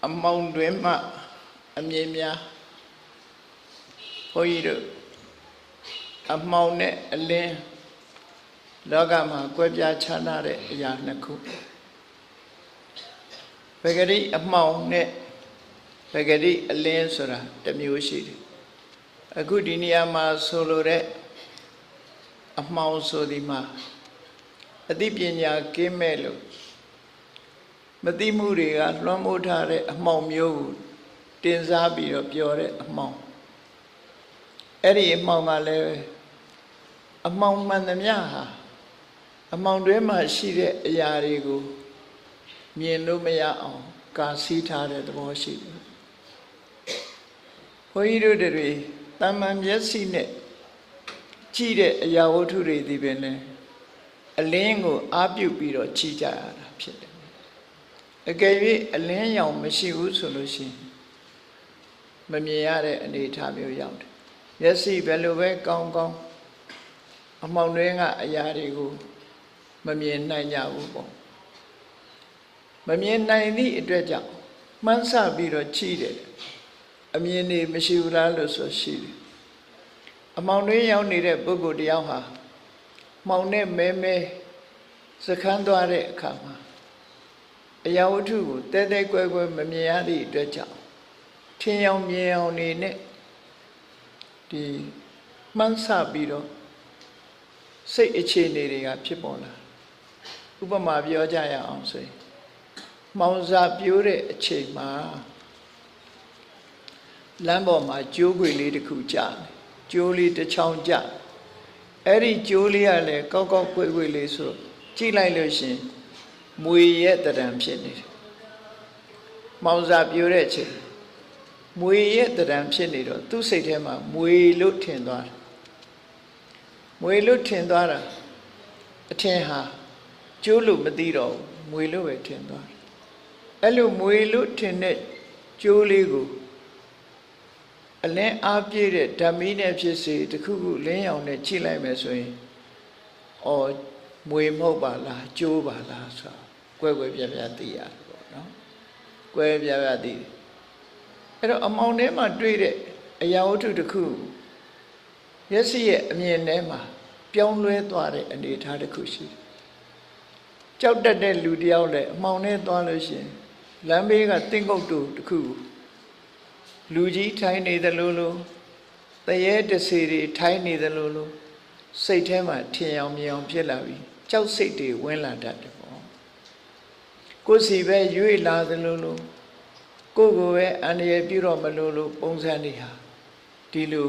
အမောင်တွင်မှအမြင်များဘုန်းကြီးတို့အမောင်နဲ့အလင်းလောကမှာကွဲပြားခြားနာတဲ့အရာနှစ်ခုပဂရိအမောင်နဲ့ပဂရိအလင်းဆိုတာတစ်မျိုးရှိတယ်အခုဒီနေရာမှာဆိုလိုတဲ့အမောင်ဆိုဒီမှာအသိပညာကင်းမဲ့လို့မသိမှုတွေကလွှမ်းမိုးထားတဲ့အမောင်မျိုးကိုတင်စားပြီးတော့ပြောတဲ့အမောင်အဲ့ဒီအမောင်ကလည်းအမောင်မှန်သမျှဟာအမောင်တွဲမှာရှိတဲ့အရာတွေကိုမြင်လို့မရအောင်ကာစီးထားတဲ့သဘောရှိတယ်ဘုန်းကြီးတို့တွေတမန်မျက်စိနဲ့ကြည့်တဲ့အရာဝတ္ထုတွေဒီပင်လည်းအလင်းကိုအားပြုပြီးတော့ကြည့်ကြရတာဖြစ်တယ်အကယ်၍အလင်းရောင်မရှိဘူးဆိုလို့ရှိရင်မမြင်ရတဲ့အနေအထားမျိုးရောက်တယ်မျက်စိဘယ်လိုပဲကောင်းကောင်းအမောင်တွင်းကအရာတွေကိုမမြင်နိုင်ကြဘူးပေါ့မမြင်နိုင်သည့်အတွက်ကြောင့်မှန်းဆပြီးတော့ကြည့်တယ်အမြင်တွေမရှိဘူးလားလို့ဆိုရှိတယ်အမောင်တွင်းရောက်နေတဲ့ပုဂ္ဂိုလ်တယောက်ဟာမောင်နဲ့မဲစခန်းသွားတဲ့အခါမှာအရာဝတ္ထုကိုတဲတဲကွဲကွဲမမြင်ရသည့်အတွက်ကြောင့်ထင်အောင်မြင်အောင်နေနဲ့ဒီမှန်းဆပြီးတော့စိတ်အခြေအနေတွေကဖြစ်ပေါ်လာဥပမာပြောကြရအောင်ဆိုရင်မောင်စာပြိုးတဲ့အချိန်မှာလမ်းပေါ်မှာကျိုးခွေလေးတစ်ခုကြာတယ်ကျိုးလေးတစ်ချောင်းကြာအဲ့ဒီကျိုးလေးကလည်းကောက်ကောက်ကွေ့ကွေ့လေးဆိုကြည့်လိုက်လို့ရှင်မွေရဲ့တံဖြစ်နေတယ်မောင်စာပြိုးတဲ့အချိန်မွေရဲ့တံဖြစ်နေတော့သူ့စိတ်ထဲမှာမွေလို့ထင်သွားတယ်မွေလို့ထင်သွားတာအထင်ဟာကျိုးလို့မသိတော့ဘူးမွေလို့ပဲထင်သွားတယ်အဲ့လိုမွေလို့ထင်တဲ့ကျိုးလေးကိုအလင်းအားပြည့်တဲ့ဓာမီနဲ့ဖြစ်စေတခုခုလင်းရောင်နဲ့ကြည့်လိုက်မယ်ဆိုရင်အော်မွေမဟုတ်ပါလားကျိုးပါလားဆိုတော့ကွဲကွဲပြားပြားသိရတယ်ပေါ့နော်ကွဲပြားပြားသိတယ်အဲ့တော့အမောင်ထဲမှာတွေ့တဲ့အရာဝတ္ထုတစ်ခုမျက်စိရဲ့အမြင်ထဲမှာပြောင်းလဲသွားတဲ့အနေအထားတစ်ခုရှိတယ်ကြောက်တတ်တဲ့လူတယောက်လည်းအမောင်ထဲသွားလို့ရှိရင်လမ်းဘေးကတင်းကုတ်တူတစ်ခုလူကြီးထိုင်နေတယ်လို့တရေတစီတွေထိုင်နေတယ်လို့စိတ်ထဲမှာထင်အောင်မြင်အောင်ဖြစ်လာပြီးကြောက်စိတ်တွေဝင်လာတတ်တယ်ပေါ့ကိုယ်စီပဲရွေ့လာတယ်လို့ကိုယ်ကိုယ်ပဲအန္တရာယ်ပြုတော့မလို့ပုံစံတွေဟာဒီလို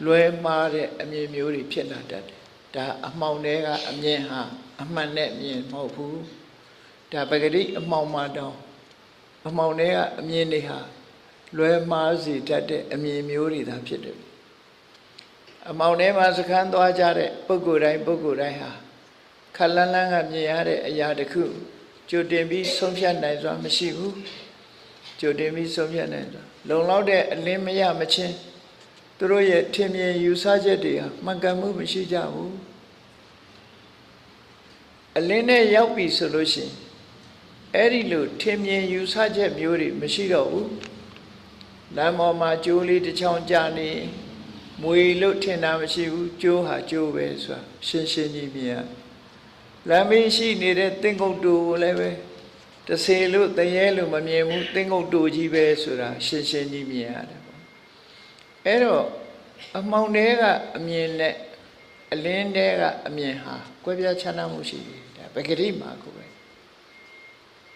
လွဲမှားတဲ့အမြင်မျိုးတွေဖြစ်လာတတ်တယ်ဒါအမှောင်တွေကအမြင်ဟာအမှန်နဲ့မြင်မဟုတ်ဘူးဒါပဂရိအမှောင်မှာတောင်းအမှောင်တွေကအမြင်တွေဟာလွဲမှားစေတတ်တဲ့အမြင်မျိုးတွေသာဖြစ်တယ်အမှောင်ထဲမှာစခန်းသွားကြတဲ့ပုဂ္ဂိုလ်တိုင်းဟာခက်လန်းလန်းကမြင်ရတဲ့အရာတစ်ခုကြိုတင်ပြီးဆုံးဖြတ်နိုင်စွာမရှိဘူးကြိုတင်ပြီးဆုံးဖြတ်နိုင်စွာလုံလောက်တဲ့အလင်းမရမချင်းသူတို့ရဲ့ထင်မြင်ယူဆချက်တွေဟာမှန်ကန်မှုမရှိကြဘူးအလင်းနဲ့ရောက်ပြီဆိုလို့ရှိရင်အဲ့ဒီလိုထင်မြင်ယူဆချက်မျိုးတွေမရှိတော့ဘူးလမ်းပေါ်မှာကျိုးလေးတစ်ချောင်းကြာနေမွေလို့ထင်တာမရှိဘူးကျိုးဟာကျိုးပဲဆိုတာရှင်းရှင်းကြီးမြင်ရလမ်းမေးရှိနေတဲ့တင်းကုတ်တူကိုလည်းပဲတဆေလို့တရေလို့မမြင်ဘူးတင်းကုတ်တူကြီးပဲဆိုတာရှင်းရှင်းကြီးမြင်ရတယ်ပေါ့အဲ့တော့အမှောင်တွေကအမြင်နဲ့အလင်းတွေကအမြင်ဟာကွဲပြားခြားနားမှုရှိတယ်ဒါပဂရိမှာကိုပဲ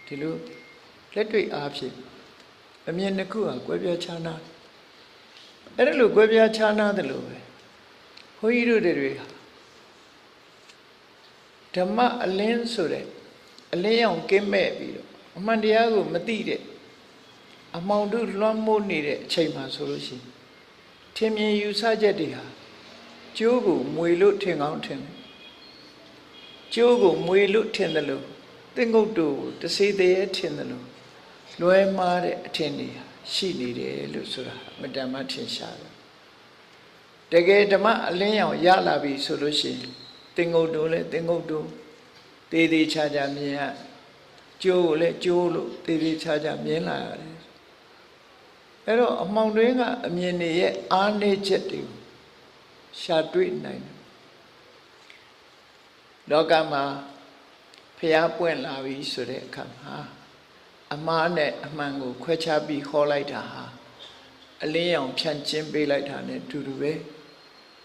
ဒီလိုလက်တွေ့အားဖြင့်အမြင်တစ်ခုဟာကွဲပြားခြားနားအဲ့ဒါလိုကွဲပြားခြားနားတယ်လို့ပဲဘုန်းကြီးတို့တွေဟာဓမ္မအလင်းဆိုတဲ့အလင်းရောင်ကင်းမဲ့ပြီးတော့အမှန်တရားကိုမသိတဲ့အမှောင်တို့လွှမ်းမိုးနေတဲ့အချိန်မှာဆိုလို့ရှိရင်ထင်မြင်ယူဆချက်တွေဟာကျိုးကိုမွေလို့ထင်ကောင်းထင်တယ်ကျိုးကိုမွေလို့ထင်တယ်လို့တင်းကုတ်တူကိုတစေတည်းထင်တယ်လို့လွဲမှားတဲ့အထင်တွေရှိနေတယ်လို့ဆိုတာမတမ်းမထင်ရှားတယ်တကယ်ဓမ္မအလင်းရောင်ရလာပြီဆိုလို့ရှိရင်တင်းကုတ်တူလဲတင်းကုတ်တူသေးသေးချာချာမြင်ရကျိုးကိုလဲကျိုးလို့သေးသေးချာချာမြင်လာရတယ် အဲ့တော့အမှောင်တွင်းကအမြင်တွေရဲ့အားနည်းချက်တွေကိုရှာတွေ့နိုင်တယ်လောကမှာဖျားပွင့်လာပြီဆိုတဲ့အခါမှာအမှားနဲ့အမှန်ကိုခွဲခြားပြီးဟောလိုက်တာဟာအလင်းရောင်ဖြန့်ကျင်းပေးလိုက်တာနဲ့တူတူပဲ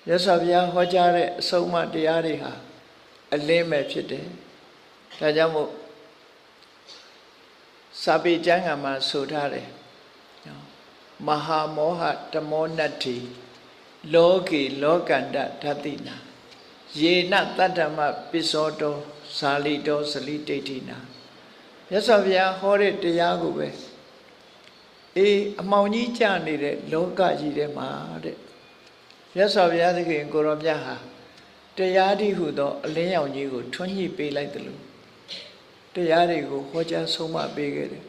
မြတ်စွာဘုရားဟောကြားတဲ့အဆုံးအမတရားတွေဟာအလင်းပဲဖြစ်တယ်ဒါကြောင့်မို့စာပေကျမ်းဂန်မှာဆိုထားတယ်မဟာမောဟတမောနတ္တိလောကေလောကန္တဓတ္တိနာယေနတတ္တမပိစောတောဇာလီတောဇလိတိဋ္ဌိနာမြတ်စွာဘုရားဟောတဲ့တရားကိုပဲအမှောင်ကြီးကျနေတဲ့လောကကြီးထဲမှာတဲ့မြတ်စွာဘုရားသခင်ကိုရောမြတ်ဟာတရားတည်းဟုသောအလင်းရောင်ကြီးကိုထွန်းညှိပေးလိုက်တယ်လို့တရားတွေကိုဟောကြားဆုံးမပေးခဲ့တယ်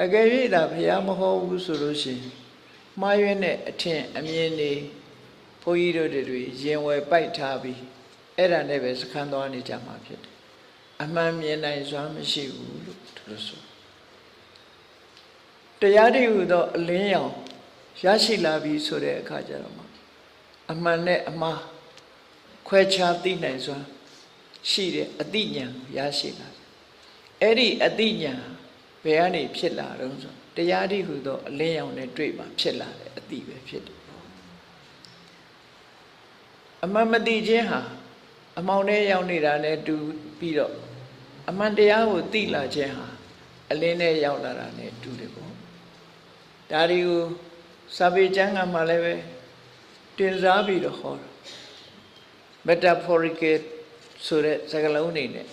အကယ်၍ဒါဘုရားမဟောဘူးဆိုလို့ရှိရင်မှားယွင်းတဲ့အထင်အမြင်တွေဘုန်းကြီးတို့တွေရင်ဝယ်ပိုက်ထားပြီးအဲ့ဒါနဲ့ပဲစခန်းသွားနေကြမှာဖြစ်တယ်အမှန်မြင်နိုင်စွာမရှိဘူးလို့သူတို့ဆိုတရားတည်းဟုသောအလင်းရောင်ရရှိလာပြီဆိုတဲ့အခါကျတော့မှအမှန်နဲ့အမှားခွဲခြားသိနိုင်စွာရှိတဲ့အသိဉာဏ်ရရှိလာတယ်အဲ့ဒီအသိဉာဏ်ဘယ်ကနေဖြစ်လာတော့ဆိုတရားတည်းဟုသောအလင်းရောင်နဲ့တွေ့မှဖြစ်လာတဲ့အသိပဲဖြစ်တယ်အမှန်မသိခြင်းဟာအမှောင်ထဲရောက်နေတာနဲ့တူပြီးတော့အမှန်တရားကိုသိလာခြင်းဟာအလင်းထဲရောက်လာတာနဲ့တူတယ်ပေါ့ဒါတွေကိုစာပေကျမ်းဂန်မှာလည်းပဲတင်စားပြီးတော့ဟောတာ metaphorical ဆိုတဲ့စကားလုံးနေနဲ့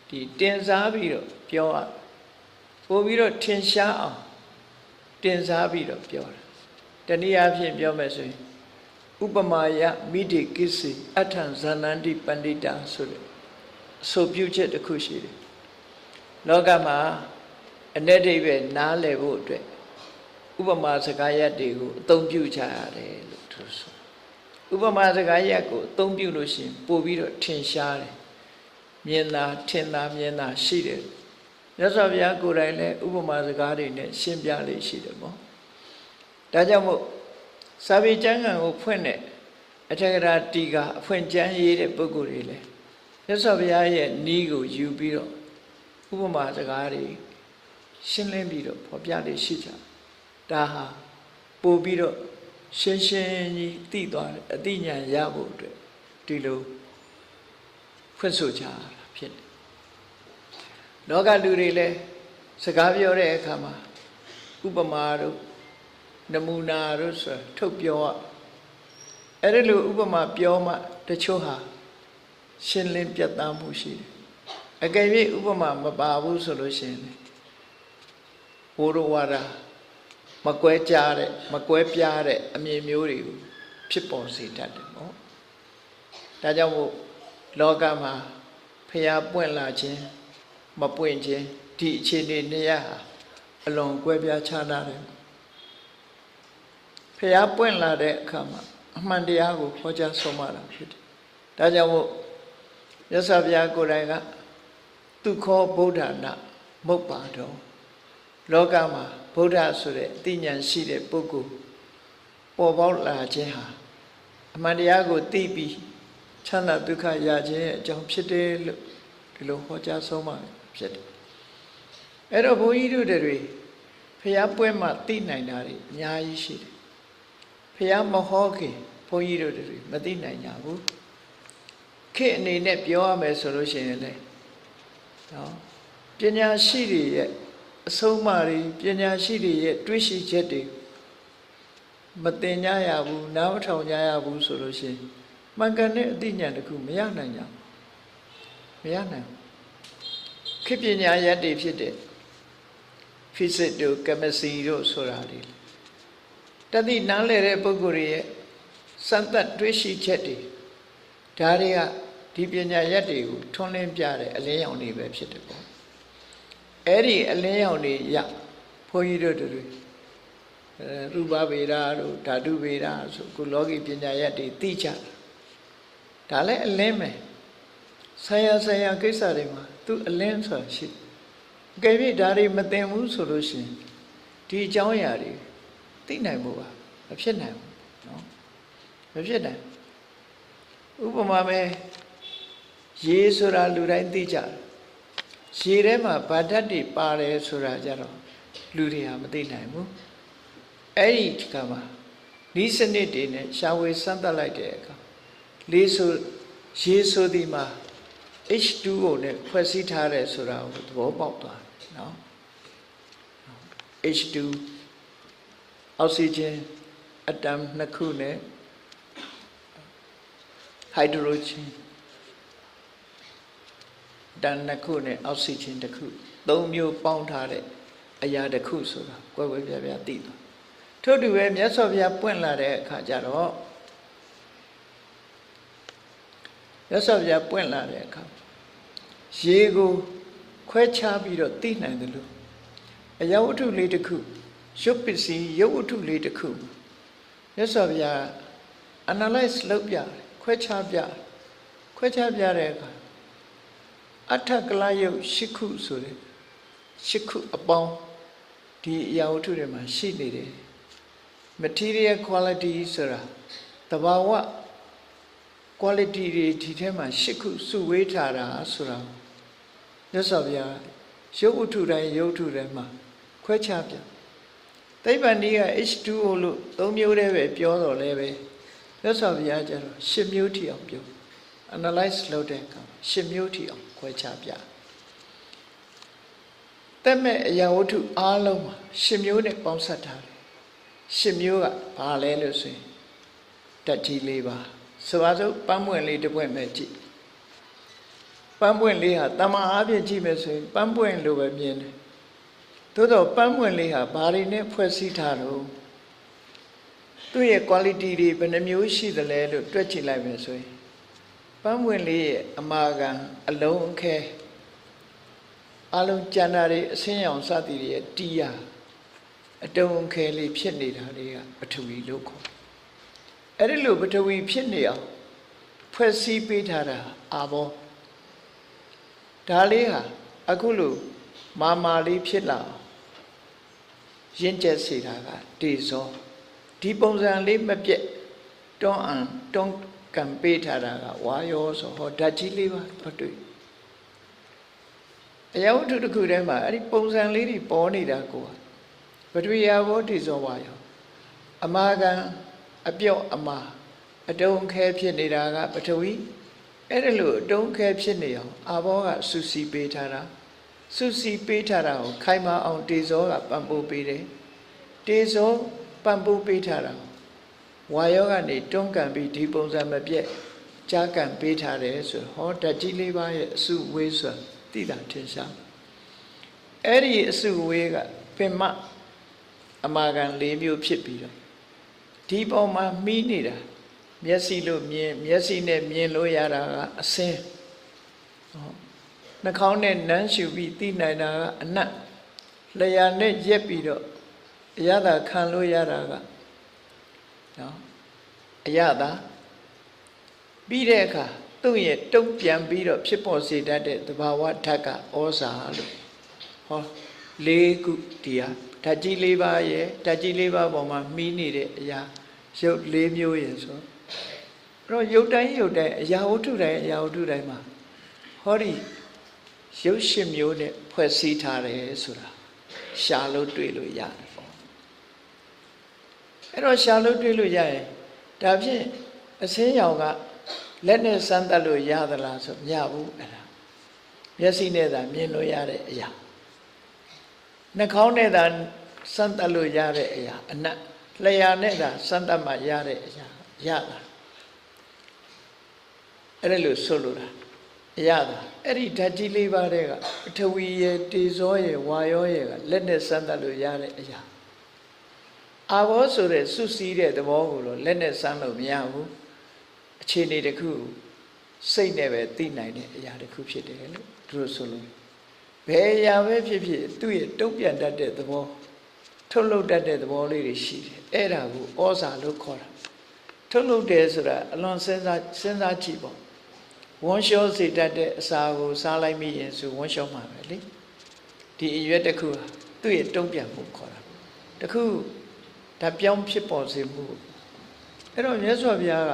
ဒီတင်စားပြီးတော့ပြောရပို့ပြီးတော့ထင်ရှားအောင်တင်စားပြီးတော့ပြောတာတနည်းအားဖြင့်ပြောမယ်ဆိုရင်ဥပမာယမိတိကိစ္စအထံဇာနန္တိပန္တိတာဆိုတဲ့အဆိုပြုချက်တစ်ခုရှိတယ်လောကမှာအ내ဒိဗ္ဗေနားလည်ဖို့အတွက်ဥပမာစကားရပ်တွေကိုအသုံးပြုကြရတယ်လို့သူဆိုဥပမာစကားရပ်ကိုအသုံးပြုလို့ရှိရင်ပို့ပြီးတော့ထင်ရှားတယ်မြင်သာထင်သာမြင်သာရှိတယ်မြတ်စွာဘုရားကိုယ်တိုင်လည်းဥပမာစကားတွေနဲ့ရှင်းပြလေးရှိတယ်ပေါ့ဒါကြောင့်မို့စာပေကျမ်းဂန်ကိုဖွင့်တဲ့အထက်ကရာတီကအဖွင့်ကျမ်းရေးတဲ့ပုဂ္ဂိုလ်တွေလည်းမြတ်စွာဘုရားရဲ့နီးကိုယူပြီးတော့ဥပမာစကားတွေရှင်းလင်းပြီးတော့ဖော်ပြလေးရှိကြဒါဟာပို့ပြီးတော့ရှင်းရှင်းကြီးသိသွားတယ်အသိဉာဏ်ရဖို့အတွက်ဒီလိုဖွင့်ဆိုကြတာဖြစ်တယ်လောကလူတွေလည်းစကားပြောတဲ့အခါမှာဥပမာတို့နမူနာတို့ဆိုထုတ်ပြောအဲ့ဒီလိုဥပမာပြောမှတချို့ဟာရှင်းလင်းပြတ်သားမှုရှိတယ်အကယ်၍ဥပမာမပါဘူးဆိုလို့ရှိရင်ဘိုးတော်ဝါဒမကွဲပြားတဲ့အမြင်မျိုးတွေကိုဖြစ်ပေါ်စေတတ်တယ်ပေါ့ဒါကြောင့်မို့လောကမှာဖျားပွင့်လာခြင်းမပွင့်ခြင်းဒီအခြေအနေနှစ်ရပ်ဟာအလွန်ကွဲပြားခြားနားတယ်ဖျားပွင့်လာတဲ့အခါမှာအမှန်တရားကိုဟောကြားဆုံးမတာဖြစ်တယ်ဒါကြောင့်မို့မြတ်စွာဘုရားကိုယ်တိုင်ကသူခောဗုဒ္ဓနာမုတ်ပါတော်လောကမှာဗုဒ္ဓဆိုတဲ့အသိဉာဏ်ရှိတဲ့ပုဂ္ဂိုလ်ပေါ်ပေါက်လာခြင်းဟာအမှန်တရားကိုသိပြီးချမ်းသာဒုက္ခရခြင်းရဲ့အကြောင်းဖြစ်တယ်လို့ဒီလိုဟောကြားဆုံးမဖြစ်တယ်အဲ့တော့ဘုန်းကြီးတို့တွေဖျားပွဲမှာသိနိုင်တာတွေအများကြီးရှိတယ်ဖျားမဟောခင်ဘုန်းကြီးတို့တွေမသိနိုင်ကြဘူးခေတ်အနေနဲ့ပြောရမယ်ဆိုလို့ရှိရင်လေနော်ပညာရှိတွေရဲ့အဆုံးအမတွေပညာရှိတွေရဲ့တွေးရှိချက်တွေမတင်ကြရဘူးနားမထောင်ကြရဘူးဆိုလို့ရှိရင်မှန်ကန်တဲ့အသိဉာဏ်တစ်ခုမရနိုင်ကြဘူးမရနိုင်ခေတ်ပညာရပ်တွေဖြစ်တဲ့ physics တို့ chemistry တို့ဆိုတာတွေတတိနားလည်တဲ့ပုဂ္ဂိုလ်တွေရဲ့စံသက်တွေးရှိချက်တွေဒါတွေကဒီပညာရပ်တွေကိုထွန်းလင်းပြတဲ့အလင်းရောင်တွေပဲဖြစ်တယ်ပေါ့အဲ့ဒီအလင်းရောင်တွေရဘုန်းကြီးတို့တွေရူပဗေဒတို့ဓာတုဗေဒဆိုခုလောကီပညာရပ်တွေသိကြဒါလည်းအလင်းပဲဆရာကိစ္စတွေမှာသူအလင်းဆိုတာရှိတယ်။ကြည့်ပြီးဒါတွေမသိဘူးဆိုလို့ရှိရင်ဒီအကြောင်းအရာတွေ သိနိုင်ဖို့ပါမဖြစ်နိုင်ဘူးနော်မဖြစ်နိုင်ဥပမာပဲရေဆိုတာလူတိုင်းသိကြတယ်ရေထဲမှာဗာဓာတ်တွေပါတယ်ဆိုတာကြတော့လူတွေဟာမသိနိုင်ဘူးအဲ့ဒီကမှာဤစနစ်တွေနဲ့ရှားဝေစမ်းသပ်လိုက်တဲ့အခါလေးဆိုရေဆိုဒီမှာ H2O နဲ့ဖွဲ့စည်းထားတယ်ဆိုတာကိုသဘောပေါက်သွားတယ်နော် H2 အောက်ဆီဂျင်အတမ်နှစ်ခုနဲ့ဟိုက်ဒရိုဂျင်တန်နှစ်ခုနဲ့အောက်ဆီဂျင်တစ်ခုသုံးမျိုးပေါင်းထားတဲ့အရာတစ်ခုဆိုတာကွယ်ကွယ်ပြားပြားသိသွားထို့တူပဲမြတ်စွာဘုရားပွင့်လာတဲ့အခါကျတော့မြတ်စွာဘုရားပွင့်လာတဲ့အခါရေကိုခွဲခြားပြီးတော့သိနိုင်တယ်လို့အရာဝတ္ထုလေးတစ်ခုရုပ်ပစ္စည်းရုပ်ဝတ္ထုလေးတစ်ခုမြတ်စွာဘုရား analyze လုပ်ပြခွဲခြားပြတဲ့အခါအထကလယုတ်၈ခုဆိုတဲ့၈ခုအပေါင်းဒီအရာဝတ္ထုတွေမှာရှိနေတယ် material quality ဆိုတာတဘာဝ quality တွေဒီထဲမှာ၈ခုစုဝေးထားတာဆိုတာမြတ်စွာဘုရားရုပ်ဝတ္ထုတိုင်းရုပ်ဝတ္ထုတိုင်းမှာခွဲခြားပြသိပ္ပံဒီက H2O လို့၃မျိုးတည်းပဲပြောတော့လဲပဲမြတ်စွာဘုရားကျတော့၈မျိုးထိအောင်ပြော analyze လုပ်တဲ့အခါ၈မျိုးထိအောင်ခွဲခြားပြတက်မဲ့အရာဝတ္ထုအားလုံးမှာ၈မျိုးနဲ့ပေါင်းစပ်ထားတယ်၈မျိုးကဘာလဲလို့ဆိုရင်ဓာတ်ကြီး၄ပါးဆိုပါစို့ပန်းပွင့်လေးတစ်ပွင့်ပဲကြည့်ပန်းပွင့်လေးဟာတမန်အားဖြင့်ကြည့်မယ်ဆိုရင်ပန်းပွင့်လိုပဲမြင်တယ်သို့တော့ပန်းပွင့်လေးဟာဘာတွေနဲ့ဖွဲ့စည်းထားတော့သူ့ရဲ့ quality တွေဘယ်နှမျိုးရှိသလဲလို့တွက်ကြည့်လိုက်မယ်ဆိုရင်ပန်းပွင့်လေးရဲ့အမာခံအလုံးအခဲအလုံးကျန်တာတွေအဆင်းရောင်စသည်တွေရဲ့တီးရအတုံးခဲလေးဖြစ်နေတာတွေကပထဝီလို့ခေါ်အဲ့ဒီလိုပထဝီဖြစ်နေအောင်ဖွဲ့စည်းပေးထားတာအာဘောဒါလေးဟာအခုလိုမာလေးဖြစ်လာရင့်ကျက်စေတာကတေဇောဒီပုံစံလေးမပြတ်တွန်းကံပေးထားတာကဝါယောဆိုဟောဓာတ်ကြီးလေးပါတော့တွေ့အရာဝတ္ထုတစ်ခုထဲမှာအဲ့ဒီပုံစံလေးတွေပေါ်နေတာကိုပထဝီအာဘောတေဇောဝါယောအမာခံအပြော့အမာအတုံးခဲဖြစ်နေတာကပထဝီအဲ့ဒါလို့အတုံးခဲဖြစ်နေအောင်အာဘောကစုစည်းပေးထားတာစုစည်းပေးထားတာကိုခိုင်မာအောင်တေဇောကပံ့ပိုးပေးတယ်တေဇောပံ့ပိုးပေးထားတာဝါယောကနေတွန်းကန်ပြီးဒီပုံစံမပြတ်ကြားကန်ပေးထားတယ်ဆိုဟောဓာတ်ကြီး၄ပါးရဲ့အစုဝေးဆိုသိတာထင်ရှားအဲ့ဒီအစုဝေးကပင်မအမာခံ၄မျိုးဖြစ်ပြီးတော့ဒီပုံမှာမှီးနေတာမျက်စိလို့မြင်မျက်စိနဲ့မြင်လို့ရတာကအစင်းနှာခေါင်းနဲ့နမ်းရှူပြီးသိနိုင်တာကအနတ်လျှာနဲ့ရက်ပြီးတော့အရသာခံလို့ရတာကနော်အရသာပြီးတဲ့အခါသူ့ရဲ့တုံ့ပြန်ပြီးတော့ဖြစ်ပေါ်စေတတ်တဲ့သဘာဝဓာတ်ကဩဇာလို့ဟော၄ခုဒီဟာဓာတ်ကြီး၄ပါးရဲ့ဓာတ်ကြီး၄ပါးပေါ်မှာမှီးနေတဲ့အရာရုပ်၄မျိုးရဲ့ဆိုတော့ရုပ်တိုင်းအရာဝတ္ထုတိုင်းမှာဟောဒီရုပ်၈မျိုးနဲ့ဖွဲ့စည်းထားတယ်ဆိုတာရှာလို့တွေ့လို့ရတယ်ပေါ့အဲ့တော့ရှာလို့တွေ့လို့ရရင်ဒါဖြင့်အစင်းရောင်ကလက်နဲ့စမ်းသပ်လို့ရသလားဆိုမရဘူးအဲ့ဒါမျက်စိနဲ့သာမြင်လို့ရတဲ့အရာနှာခေါင်းနဲ့သာစမ်းသပ်လို့ရတဲ့အရာအနတ်လျှာနဲ့သာစမ်းသပ်မှရတဲ့အရာရတာအဲ့ဒါလို့ဆိုလိုတာရတာအဲ့ဒီဓာတ်ကြီး၄ပါးတဲ့ကပထဝီရဲ့တေဇောရဲ့ဝါယောရဲ့ကလက်နဲ့စမ်းသပ်လို့ရတဲ့အရာအာဘောဆိုတဲ့စုစည်းတဲ့သဘောကိုတော့လက်နဲ့စမ်းလို့မရဘူးအခြေအနေတစ်ခုစိတ်နဲ့ပဲသိနိုင်တဲ့အရာတစ်ခုဖြစ်တယ်လို့သူတို့ဆိုလို့ဘယ်အရာပဲဖြစ်ဖြစ်သူ့ရဲ့တုံ့ပြန်တတ်တဲ့သဘောထုတ်လုပ်တတ်တဲ့သဘောလေးတွေရှိတယ်အဲ့ဒါကိုဩဇာလို့ခေါ်တာထုတ်လုပ်တယ်ဆိုတာအလွန်စဉ်းစားကြည့်ပေါ့ဝန်းလျှောစေတတ်တဲ့အစာကိုစားလိုက်မိရင်ဆိုဝန်းလျှောမှာပဲလေဒီအရွက်တစ်ခုဟာသူ့ရဲ့တုံ့ပြန်မှုခေါ်တာတခု ဒါပြောင်းဖြစ်ပေါ်စေမှုအဲ့တော့မြတ်စွာဘုရားက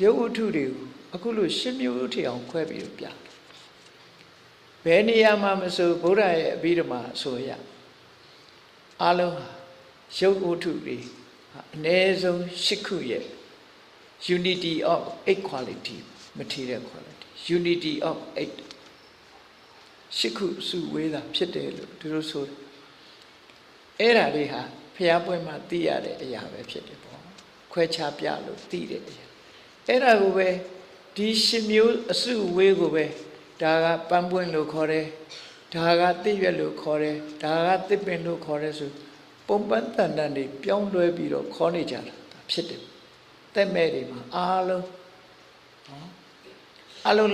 ရုပ်ဝတ္ထုတွေကိုအခုလိုရှင်းမျိုးထီအောင်ခွဲပြီးပြဘယ်နေရာမှာမဆိုဗုဒ္ဓရဲ့အဘိဓမ္မာဆိုရအလုံးရုပ်ဝတ္ထုတွေအနည်းဆုံး၈ခုရဲ့ unity of 8 quality material quality unity of 8၈ခုစုဝေးတာဖြစ်တယ်လို့သူတို့ဆိုအဲ့ဒါလေးဟာဖျားပွဲမှာသိရတဲ့အရာပဲဖြစ်တယ်ပေါ့ခွဲခြားပြလို့သိတဲ့အရာအဲ့ဒါကိုပဲဒီ၈မျိုးအစုဝေးကိုပဲဒါကပန်းပွင့်လို့ခေါ်တယ်ဒါကသိရွက်လို့ခေါ်တယ်ဒါကသစ်ပင်လို့ခေါ်တယ်ဆိုပုံပန်းတန်တန်တွေပြောင်းလဲပြီးတော့ခေါ်နေကြတာဖြစ်တယ်တက်မဲ့တွေမှာအားလုံး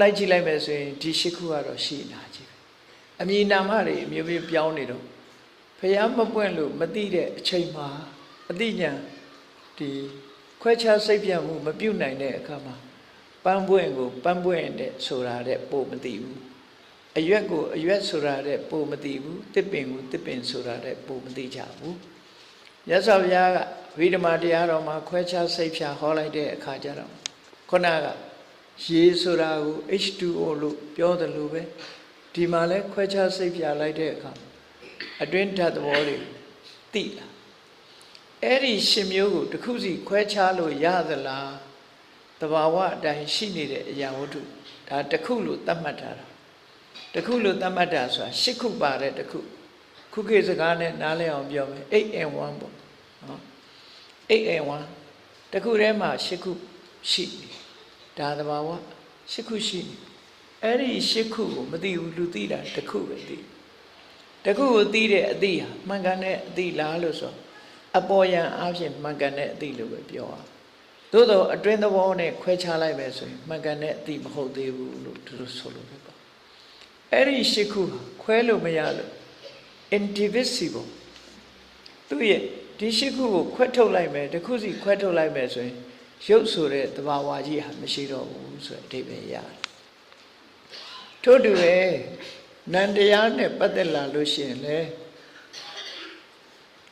လိုက်ကြည့်လိုက်မယ်ဆိုရင်ဒီ၈ခုကတော့ရှိနာကြီးပဲအမည်နာမတွေအမျိုးမျိုးပြောင်းနေတော့ဖျားမပွင့်လို့မသိတဲ့အချိန်မှာအသိဉာဏ်ဒီခွဲခြားစိတ်ပြတ်မှုမပြုတ်နိုင်တဲ့အခါမှာပန်းပွင့်ကိုပန်းပွင့်တဲ့ဆိုတာတဲ့ပို့မသိဘူးအရွက်ကိုအရွက်ဆိုတာတဲ့ပို့မသိဘူးတစ်ပင်ကိုတစ်ပင်ဆိုတာတဲ့ပို့မသိကြဘူးမြတ်စွာဘုရားကဝိဓမ္မာတရားတော်မှာခွဲခြားစိတ်ဖြာဟောလိုက်တဲ့အခါကျတော့ခုနကရေဆိုတာကို H2O လို့ပြောတယ်လို့ပဲဒီမှာလဲခွဲခြားစိတ်ဖြာလိုက်တဲ့အခါအတွင်းဓာတ်သဘောတွေသိလာအဲ့ဒီရှင်မျိုးကိုတစ်ခုစီခွဲခြားလို့ရသလားတဘာဝအတိုင်းရှိနေတဲ့အရာဝတ္ထုဒါတစ်ခုလို့သတ်မှတ်ထားတာတစ်ခုလို့သတ်မှတ်တာဆိုတာ၈ခုပါတဲ့တစ်ခုခုခေတ်စကားနဲ့နားလည်အောင်ပြောမယ်8 and 1ပေါ့နော်8 and 1တစ်ခုထဲမှာ၈ခုရှိနေဒါတဘာဝ၈ခုရှိနေအဲ့ဒီ၈ခုကိုမသိဘူးလူသိတာတစ်ခုပဲသိတစ်ခုကိုသိတဲ့အသိဟာမှန်ကန်တဲ့အသိလားလို့ဆိုအပေါ်ယံအဖြစ်မှန်ကန်တဲ့အသိလို့ပဲပြောအောင်သို့တော့အတွင်းသဘောနဲ့ခွဲခြားလိုက်မယ်ဆိုရင်မှန်ကန်တဲ့အသိမဟုတ်သေးဘူးလို့သူတို့ဆိုလို့ပဲပေါ့အဲ့ဒီ၈ခုခွဲလို့မရလို့ indivisible သူရဲ့ဒီ၈ခုကိုခွဲထုတ်လိုက်မယ်တစ်ခုစီခွဲထုတ်လိုက်မယ်ဆိုရင်ရုပ်ဆိုတဲ့သဘာဝကြီးဟာမရှိတော့ဘူးဆိုတဲ့အဓိပ္ပာယ်ရတယ်ထို့တူပဲနန္တရားနဲ့ပတ်သက်လာလို့ရှိရင်လေ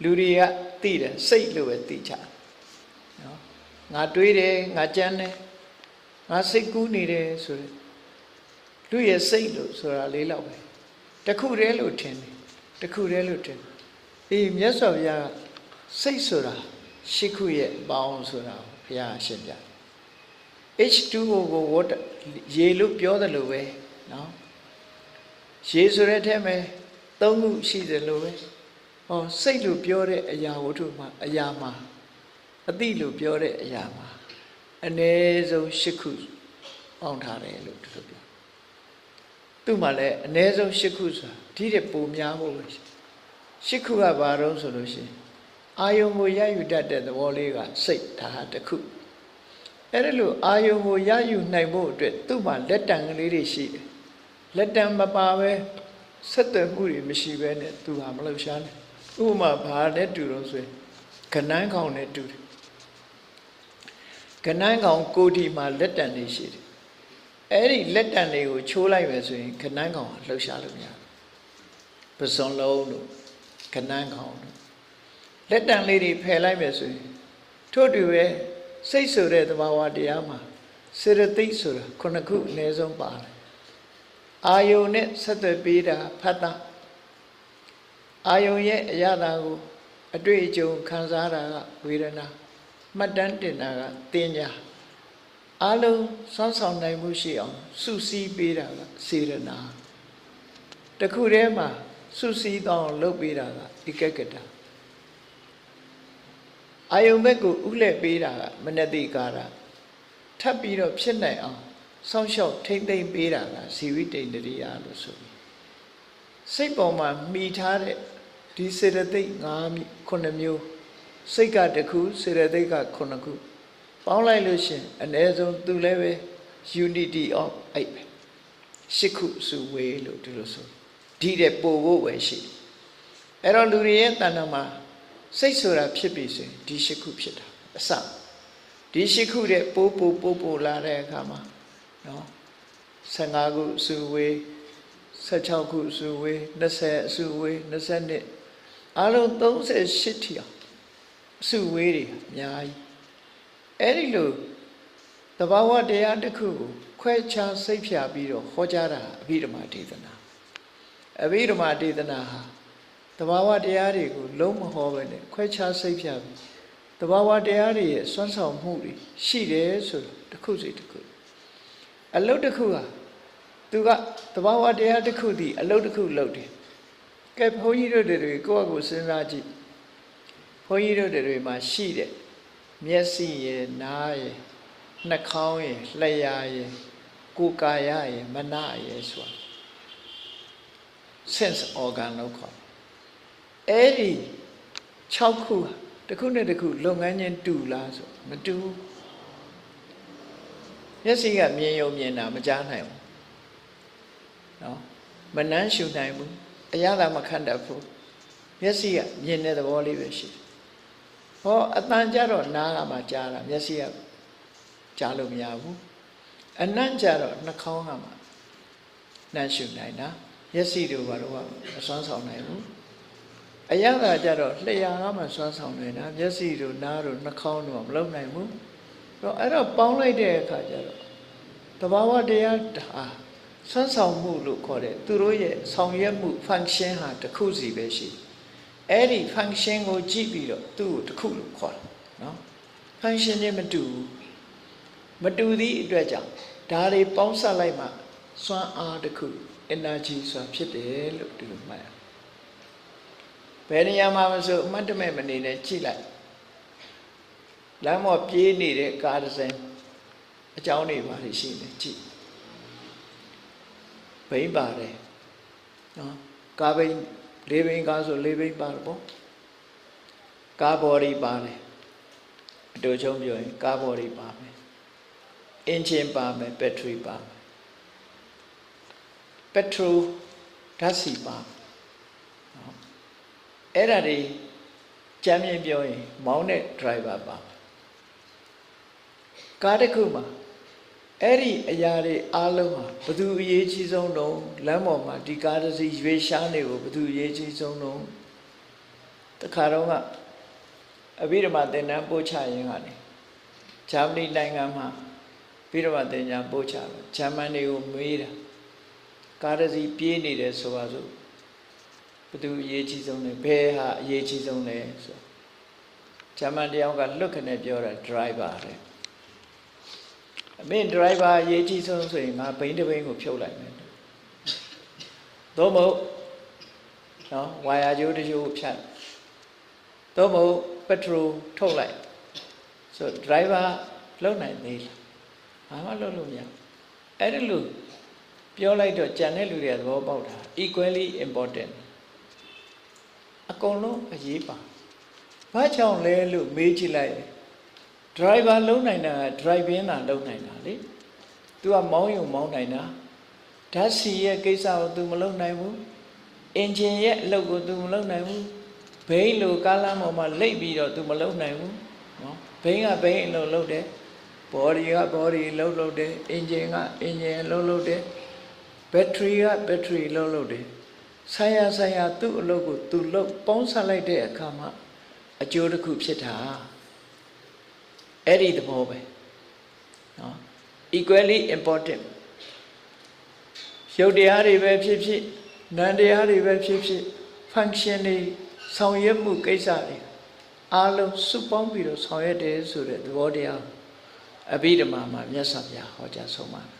လူတွေကသိတယ်စိတ်လို့ပဲသိကြတယ်နော်ငါတွေးတယ်ငါကြမ်းတယ်ငါစိတ်ကူးနေတယ်ဆိုတဲ့လူရဲ့စိတ်လို့ဆိုတာလေးလောက်ပဲတခုတည်းလို့ထင်တယ်တခုတည်းလို့ထင်တယ်ဒီမြတ်စွာဘုရားစိတ်ဆိုတာ၈ခုရဲ့ပေါင်းဆိုတာဘုရားရှင်းပြ H2O ကို water ရေလို့ပြောတယ်လို့ပဲနော်ရေဆိုတဲ့အထက်မှာ၃ခုရှိတယ်လို့ပဲဟောစိတ်လို့ပြောတဲ့အရာဝတ္ထုမှာအရာမှာအတိလို့ပြောတဲ့အရာမှာအ ਨੇ ဆုံး၈ခုပေါင်းထားတယ်လို့သူတို့ပြောသူ့မှာလည်းအ ਨੇ ဆုံး၈ခုဆိုတာဒီတဲ့ပုံများဖို့ပဲ၈ခုကဘာတော့ဆိုလို့ရှိရင်အာယုံကိုရယူတတ်တဲ့သဘောလေးကစိတ်ဒါဟာတစ်ခုအဲ့ဒါလို့အာယုံကိုရယူနိုင်ဖို့အတွက်သူ့မှာလက်တံကလေးတွေရှိတယ်လက်တံမပါပဲဆက်သွယ်မှုတွေမရှိပဲနဲ့သူဟာမလှုပ်ရှားနဲ့ဥပမာဘာနဲ့တူတော့ဆိုရင်ကနန်းကောင်နဲ့တူတယ်ကနန်းကောင်ကိုဒီမှာလက်တံတွေရှိတယ်အဲ့ဒီလက်တံတွေကိုချိုးလိုက်ပဲဆိုရင်ကနန်းကောင်လှုပ်ရှားလို့မရဘူးပစွန်လုံးတို့ကနန်းကောင်တို့လက်တံလေးတွေဖယ်လိုက်ပဲဆိုရင်ထို့တူပဲစိတ်ဆိုတဲ့သဘာဝတရားမှာစေတသိက်ဆိုတာခုနှစ်ခုအနည်းဆုံးပါတယ်အာယုန်နဲ့ဆက်သွယ်ပေးတာဖတ်တာအာယုန်ရဲ့အရာတာကိုအတွေ့အကြုံခံစားတာကဝေဒနာမှတ်တမ်းတင်တာကတင်ညာအလုံးစွမ်းဆောင်နိုင်မှုရှိအောင်စုစည်းပေးတာကစေရနာတခုတည်းမှာစုစည်းတော့လုပ်ပေးတာကဧကဂတအာယုန်ဘက်ကိုဥလှည့်ပေးတာကမနတိကာရထပ်ပြီးတော့ဖြစ်နိုင်အောင်စောင့်ရှောက်ထိမ့်သိမ့်ပေးတာကဇီဝိတ္တိန္ဒရိယလို့ဆိုပြီးစိတ်ပေါ်မှာမှီထားတဲ့ဒီစေတသိက်9မျိုးစိတ်ကတစ်ခုစေတသိက်က9ခုပေါင်းလိုက်လို့ရှင်အ ਨੇ ဆုံးသူလည်းပဲ unity of 8ပဲ8ခုစုဝေးလို့ဒီလိုဆိုဒီတဲ့ပို့ဖို့ပဲရှိအဲ့တော့လူတွေရဲ့တဏ္ဍာမှာစိတ်ဆိုတာဖြစ်ပြီဆိုရင်ဒီ8ခုဖြစ်တာအစဒီ8ခုတဲ့ပို့လာတဲ့အခါမှာနော်15ခုစုဝေး16ခုစုဝေး20စုဝေး22အားလုံး38ထီအောင် စုဝေးတွေအများကြီးအဲ့ဒီလိုသဘာဝတရားတစ်ခုကိုခွဲခြားစိတ်ဖြာပြီးတော့ဟောကြားတာအဘိဓမ္မာဒေသနာအဘိဓမ္မာဒေသနာဟာသဘာဝတရားတွေကိုလုံးမဟောဘဲနဲ့ခွဲခြားစိတ်ဖြာပြီးသဘာဝတရားတွေရဲ့စွမ်းဆောင်မှုတွေရှိတယ်ဆိုတစ်ခုစီတစ်ခုအလုပ်တစ်ခုဟာသူကသဘာဝတရားတစ်ခုဒီအလုပ်တစ်ခုလုပ်တယ်ကဲဘုန်းကြီးတို့တွေကိုယ့်အကိုစဉ်းစားကြည့်ဘုန်းကြီးတို့တွေမှာရှိတဲ့မျက်စိရယ်နားရယ်နှာခေါင်းရယ်လျှာရယ်ကိုယ်ကာယရယ်မနရယ်ဆိုတာ sense organ လို့ခေါ်အဲ့ဒီ6ခုတစ်ခုနဲ့တစ်ခုလုပ်ငန်းချင်းတူလားဆိုမတူမျက်စိကမြင်ရုံမြင်တာမကြားနိုင်ဘူးနော်မနှမ်းရှုနိုင်ဘူးအရသာမခံတတ်ဘူးမျက်စိကမြင်တဲ့သဘောလေးပဲရှိတယ်ဟောအတန်ကြတော့နားကမှကြားတာမျက်စိကကြားလို့မရဘူးအနံ့ကြတော့နှာခေါင်းကမှနှမ်းရှုနိုင်တာမျက်စိတို့ဘာလို့မစွမ်းဆောင်နိုင်ဘူးအရသာကြတော့လျှာကမှစွမ်းဆောင်နိုင်တာမျက်စိတို့နားတို့နှာခေါင်းတို့မလုပ်နိုင်ဘူးအဲ့တော့ပေါင်းလိုက်တဲ့အခါကျတော့သဘာဝတရားစွမ်းဆောင်မှုလို့ခေါ်တဲ့သူတို့ရဲ့ဆောင်ရွက်မှု function ဟာတစ်ခုစီပဲရှိအဲ့ဒီ function ကိုကြည့်ပြီးတော့သူ့ကိုတစ်ခုလို့ခေါ်တယ်နော် function ချင်းမတူသည့်အတွက်ကြောင့်ဒါတွေပေါင်းစပ်လိုက်မှစွမ်းအားတစ်ခု energy ဆိုတာဖြစ်တယ်လို့ဒီလိုမှတ်ရဘယ်နေရာမှာမဆိုအမှတ်တမဲ့မနေနဲ့ကြည့်လိုက်လမ်းပေါ်ပြေးနေတဲ့ကားတစ်စင်းအကြောင်းတွေပါရှိနေကြည့်ဘိန်းပါတယ်နော်ကားဘိန်း၄ဘိန်းကားဆို၄ဘိန်းပါတယ်ပေါ့ကားဘော်ဒီပါတယ်အတူချုံပြောရင်ကားဘော်ဒီပါမယ်အင်ဂျင်ပါမယ်ဘက်ထရီပါမယ်ပက်ထရိုဓာတ်ဆီပါနော်အဲ့ဒါတွေကြမ်းမြင်ပြောရင်မောင်းတဲ့ driver ပါကားတစ်ခုမှာအဲ့ဒီအရာတွေအားလုံးဟာဘယ်သူအရေးကြီးဆုံးတော့လမ်းပေါ်မှာဒီကားတစ်စီးရွေးရှားနေကိုဘယ်သူအရေးကြီးဆုံးတော့တခါတော့ကအဘိဓမ္မာသင်တန်းပို့ချရင်ကနေဂျာမနီနိုင်ငံမှာအဘိဓမ္မာသင်ကြားပို့ချတယ်ဂျာမန်တွေကိုမေးတာကားတစ်စီးပြေးနေတယ်ဆိုပါစို့ဘယ်သူအရေးကြီးဆုံးလဲဘယ်ဟာအရေးကြီးဆုံးလဲဆိုဂျာမန်တယောက်ကလွတ်ခနဲ့ပြောတာ driver တဲ့အမင်း driver အရေးကြီးဆုံးဆိုရင်ငါဘိန်းတစ်ဘိန်းကိုဖြုတ်လိုက်မယ်သို့မဟုတ်နော်ဝါယာကြိုးတစ်ကြိုးဖြတ်သို့မဟုတ်ပက်ထရိုထုတ်လိုက်ဆို driver လုံနိုင်သေးလားဘာမှလုပ်လို့မရအဲ့ဒါလို့ပြောလိုက်တော့ကြံတဲ့လူတွေကသဘောပေါက်တာ equally important အကုန်လုံးအရေးပါဘာကြောင့်လဲလို့မေးကြည့်လိုက် driver လုံးနိုင်တာ driving တာလုံးနိုင်တာလေ तू ကမောင်းယုံမောင်းနိုင်တာဓာတ်ဆီရဲ့ကိစ္စကို तू မလုံးနိုင်ဘူး engine ရဲ့အလုပ်ကို तू မလုံးနိုင်ဘူးဘိန်းလိုကားလမ်းပေါ်မှာလိပ်ပြီးတော့ तू မလုံးနိုင်ဘူးနော်ဘိန်းကဘိန်းအလုပ်လုပ်တယ် body က body လုပ်တယ် engine က engine လုပ်တယ် battery က battery လုပ်တယ်ဆိုင်ရာသူ့အလုပ်ကို तू လုပ်ပေါင်းစပ်လိုက်တဲ့အခါမှာအကျိုးတစ်ခုဖြစ်တာအဲ့ဒီသဘောပဲနော် equally important ရုပ်တရားတွေပဲဖြစ်ဖြစ်နာမ်တရားတွေပဲဖြစ်ဖြစ် function တွေဆောင်ရွက်မှုကိစ္စတွေအားလုံးစုပေါင်းပြီးတော့ဆောင်ရွက်တယ်ဆိုတဲ့သဘောတရားအဘိဓမ္မာမှာမြတ်စွာဘုရားဟောကြားဆုံးပါတယ်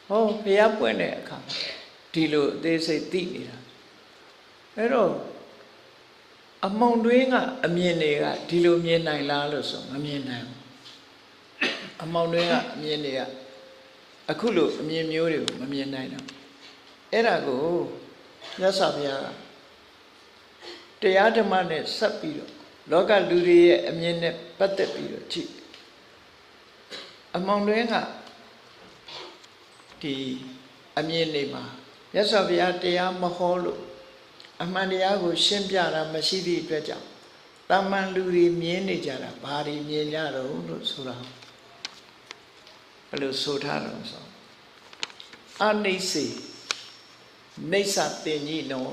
ဟောဘုရားပွင့်တဲ့အခါဒီလိုအသေးစိတ်သိနေတာအဲ့တော့အမောင်တွင်းကအမြင်တွေကဒီလိုမြင်နိုင်လားလို့ဆိုမမြင်နိုင်ဘူးအမောင်တွင်းကအမြင်တွေကအခုလိုအမြင်မျိုးတွေကိုမမြင်နိုင်တော့အဲ့ဒါကိုမြတ်စွာဘုရားကတရားဓမ္မနဲ့ဆက်ပြီးတော့လောကလူတွေရဲ့အမြင်နဲ့ပတ်သက်ပြီးတော့ကြည့်အမောင်တွင်းကဒီအမြင်တွေမှာမြတ်စွာဘုရားတရားမဟောလို့အမှန်တရားကိုရှင်းပြတာမရှိသည့်အတွက်ကြောင့်တာမန်လူတွေမြင်နေကြတာဘာတွေမြင်ကြတော့လို့ဆိုတာဘယ်လိုဆိုထားတော့ဆိုအနိစ္စနေသတင်ကြီးနော်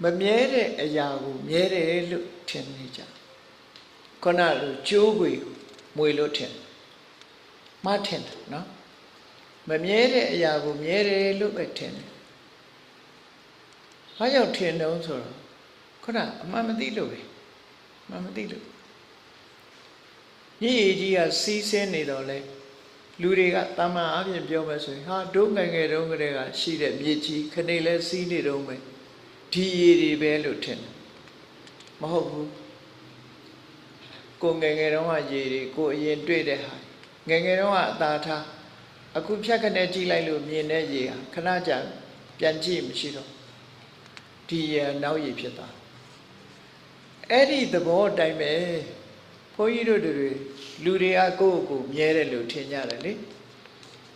မမြဲတဲ့အရာကိုမြဲတယ်လို့ထင်နေကြခုနလိုကျိုးကိုမွေလို့ထင်မထင်တယ်နော်မမြဲတဲ့အရာကိုမြဲတယ်လို့ပဲထင်တယ်ဘာကြောင့်ထင်တုံးဆိုတော့ခုနအမှန်မသိလို့ပဲအမှန်မသိလို့ညီကြီးကစီးဆင်းနေတော့လဲလူတွေကတာမန်အပြင်ပြောမယ်ဆိုရင်ဟာဒုငယ်ငယ်တုန်းကတည်းကရှိတဲ့မြေကြီးခဏလဲစီးနေတော့မယ်ဒီရည်တွေပဲလို့ထင်တယ်မဟုတ်ဘူးကိုငယ်ငယ်တုန်းကရည်တွေကိုအရင်တွေ့တဲ့ဟာငယ်ငယ်တုန်းကအသာထားအခုဖြတ်ခနဲ့ကြည့်လိုက်လို့မြင်တဲ့ရည်ဟာခဏကြာပြန်ကြည့်မရှိတော့ဒီရည်နောက်ရည်ဖြစ်သွားအဲ့ဒီသဘောအတိုင်းပဲဘုန်းကြီးတို့တွေလူတွေကကိုယ့်ကိုယ်မြဲတယ်လို့ထင်ကြတယ်လေ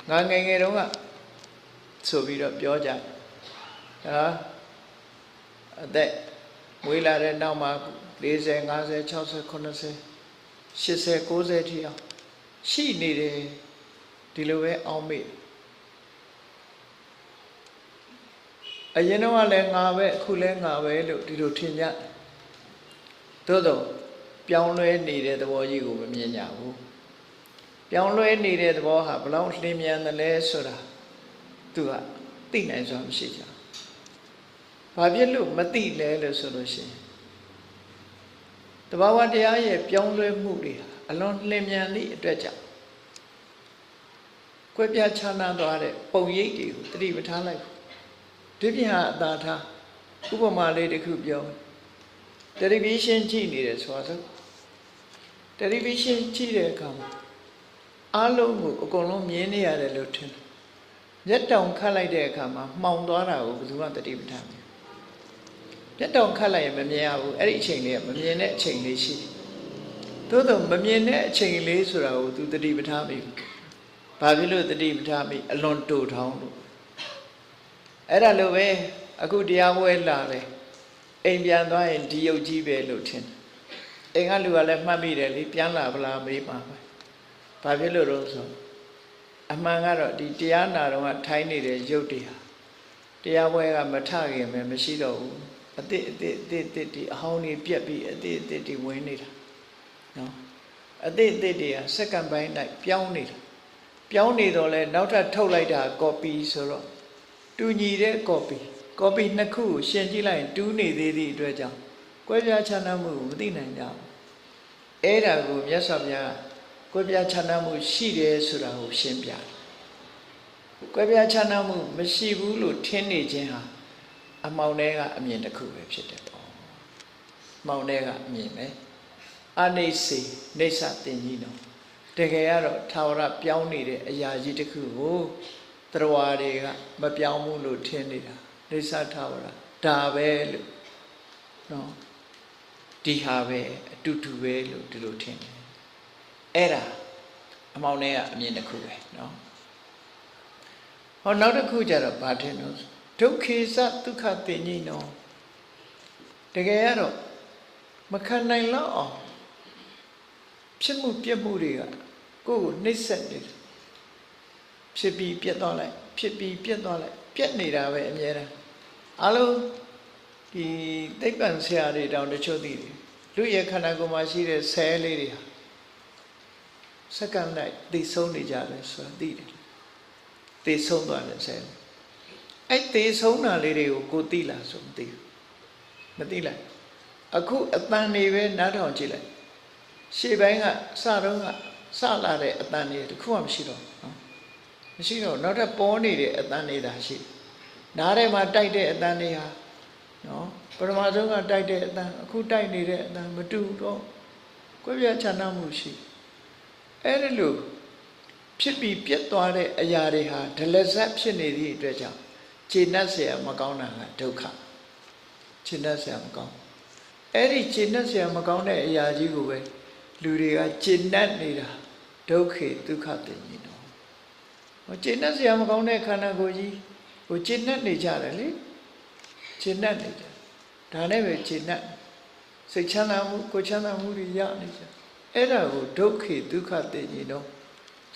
ငါငယ်ငယ်တုန်းကဆိုပြီးတော့ပြောကြဟာအသက်မွေးလာတဲ့နောက်မှာ40 50 60 90 80 90ထိအောင်ရှိနေတယ်ဒီလိုပဲအောင်းမေ့အရင်တော့လည်းငါပဲအခုလည်းငါပဲလို့ဒီလိုထင်ကြသို့တော့ပြောင်းလဲနေတဲ့သဘောကြီးကိုမမြင်ကြဘူးပြောင်းလဲနေတဲ့သဘောဟာဘလောက်လျင်မြန်တယ်လဲဆိုတာသူကသိနိုင်စွာမရှိကြဘာဖြစ်လို့မသိလဲလို့ဆိုလို့ရှိရင်တဘာဝတရားရဲ့ပြောင်းလဲမှုတွေဟာအလွန်လျင်မြန်သည့်အတွက်ကြောင့်ကွဲပြားခြားနားသွားတဲ့ပုံရိပ်တွေကိုသတိပဋ္ဌာန်းလိုက်ဒီပြင်ဟာအသာထားဥပမာလေးတစ်ခုပြောတယ်တယ်လီဗီရှင်းကြည့်နေတယ်ဆိုတော့တယ်လီဗီရှင်းကြည့်တဲ့အခါမှာအားလုံးကိုအကုန်လုံးမြင်နေရတယ်လို့ထင်တယ်မျက်တောင်ခတ်လိုက်တဲ့အခါမှာမှောင်သွားတာကိုဘယ်သူမှသတိပဋ္ဌာန်းမလဲမျက်တောင်ခတ်လိုက်ရင်မမြင်ရဘူးအဲ့ဒီအချိန်လေးကမမြင်တဲ့အချိန်လေးရှိတယ်သို့တော့မမြင်တဲ့အချိန်လေးဆိုတာကိုသူသတိပဋ္ဌာန်းပြီဘာဖြစ်လို့သတိပဋ္ဌာန်းပြီအလွန်တိုထောင်းလို့အဲ့ဒါလိုပဲအခုတရားပွဲလာတယ်အိမ်ပြန်သွားရင်ဒီရုပ်ကြီးပဲလို့ထင်တယ်အိမ်ကလူကလည်းမှတ်မိတယ်လေပြန်လာဗလားမေးပါပဲဘာဖြစ်လို့တော့ဆိုအမှန်ကတော့ဒီတရားနာတော့ကထိုင်းနေတဲ့ရုပ်တွေဟာတရားပွဲကမထခင်ပဲမရှိတော့ဘူးအတိဒီအဟောင်းတွေပြက်ပြီးအတိဒီဝင်နေတာနော်အတိတွေကစက္ကန့်ပိုင်း၌ပြောင်းနေတာပြောင်းနေတော့လဲနောက်ထပ်ထုတ်လိုက်တာ copy ဆိုတော့တူညီတဲ့ copy နှစ်ခုကိုရှင်ကြည့်လိုက်ရင်တူးနေသေးသည့်အတွက်ကြောင့်ကွဲပြားခြားနားမှုကိုမသိနိုင်ကြဘူးအဲ့ဒါကိုမြတ်စွာဘုရားကွဲပြားခြားနားမှုရှိတယ်ဆိုတာကိုရှင်းပြတယ်ကွဲပြားခြားနားမှုမရှိဘူးလို့ထင်နေခြင်းဟာအမှောင်ထဲကအမြင်တစ်ခုပဲဖြစ်တယ်ပေါ့မှောင်ထဲကအမြင်ပဲအနိစ္စနေသတင်ကြီးနော်တကယ်ကတော့ထာဝရပြောင်းနေတဲ့အရာကြီးတစ်ခုကိုသရဝါတွေကမပြောင်းဘူးလို့ထင်နေတာနေသထာဝရဒါပဲလို့နော်ဒီဟာပဲအတူတူပဲလို့ဒီလိုထင်တယ်အဲ့ဒါအမှောင်ထဲကအမြင်တစ်ခုပဲနော်ဟောနောက်တစ်ခုကျတော့ဘာထင်လို့ဒုက္ခေသဒုက္ခတင်ကြီးနော်တကယ်ကတော့မခံနိုင်တော့အောင်ဖြစ်မှုပြက်မှုတွေကကိုယ့်ကိုနှိမ့်ဆက်နေတယ်ဖြစ်ပြီးပြက်သွားလိုက်ဖြစ်ပြီးပြက်သွားလိုက်ပြက်နေတာပဲအများအားအလုံးဒီသိပ္ပံဆရာတွေတောင်တချို့သိတယ်လူရဲ့ခန္ဓာကိုယ်မှာရှိတဲ့ဆဲလေးတွေဟာစက္ကန့်လိုက်သိဆုံးနေကြတယ်ဆိုတာသိတယ်သိဆုံးသွားတယ်ဆဲအဲ့သိဆုံးတာလေးတွေကိုကိုသိလားဆိုမသိဘူးမသိလိုက်အခုအတန်နေပဲနားထောင်ကြည့်လိုက်ရှေ့ပိုင်းကစတော့ကစလာတဲ့အတန်တွေတခုမှမရှိတော့နော်မရှိတော့နောက်ထပ်ပေါ်နေတဲ့အတန်တွေသာရှိနားထဲမှာတိုက်တဲ့အတန်တွေဟာနော်ပထမဆုံးကတိုက်တဲ့အတန်အခုတိုက်နေတဲ့အတန်မတူတော့ကွဲပြားခြားနားမှုရှိအဲ့ဒီလိုဖြစ်ပြီးပြတ်သွားတဲ့အရာတွေဟာဒလဇတ်ဖြစ်နေသည့်အတွက်ကြောင့်ခြေနှက်เสียမကောင်းတာကဒုက္ခခြေနှက်เสียမကောင်းအဲ့ဒီခြေနှက်เสียမကောင်းတဲ့အရာကြီးကိုပဲလူတွေကခြေနှက်နေတာဒုက္ခေဒုက္ခတင်ကြီးတော့ဟောခြေနှက်เสียမကောင်းတဲ့ခန္ဓာကိုယ်ကြီးကိုခြေနှက်နေကြတယ်လေခြေနှက်နေကြဒါနဲ့ပဲခြေနှက်စိတ်ချမ်းသာမှုကိုယ်ချမ်းသာမှုတွေရနေကြအဲ့ဒါကိုဒုက္ခေဒုက္ခတင်ကြီးတော့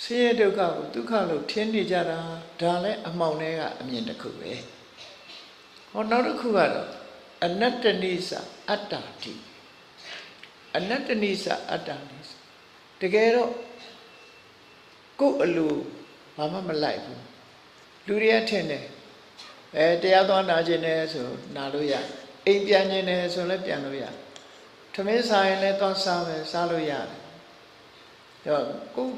ဆင်းရဲဒုက္ခကိုဒုက္ခလို့ထင်နေကြတာဒါလည်းအမှောင်ထဲကအမြင်တစ်ခုပဲဟောနောက်တစ်ခုကတော့ အနတ္တနိစ္စအတ္တတိအနတ္တနိစ္စအတ္တနိစ္စတကယ်တော့ကိုယ်အလိုဘာမှမလိုက်ဘူးလူတွေကထင်တယ်တရားသွားနာခြင်းနဲ့ဆိုနာလို့ရအိမ်ပြန်ခြင်းနဲ့ဆိုလည်းပြန်လို့ရထမင်းစားရင်လည်းသွားစားမယ်စားလို့ရတယ်တော့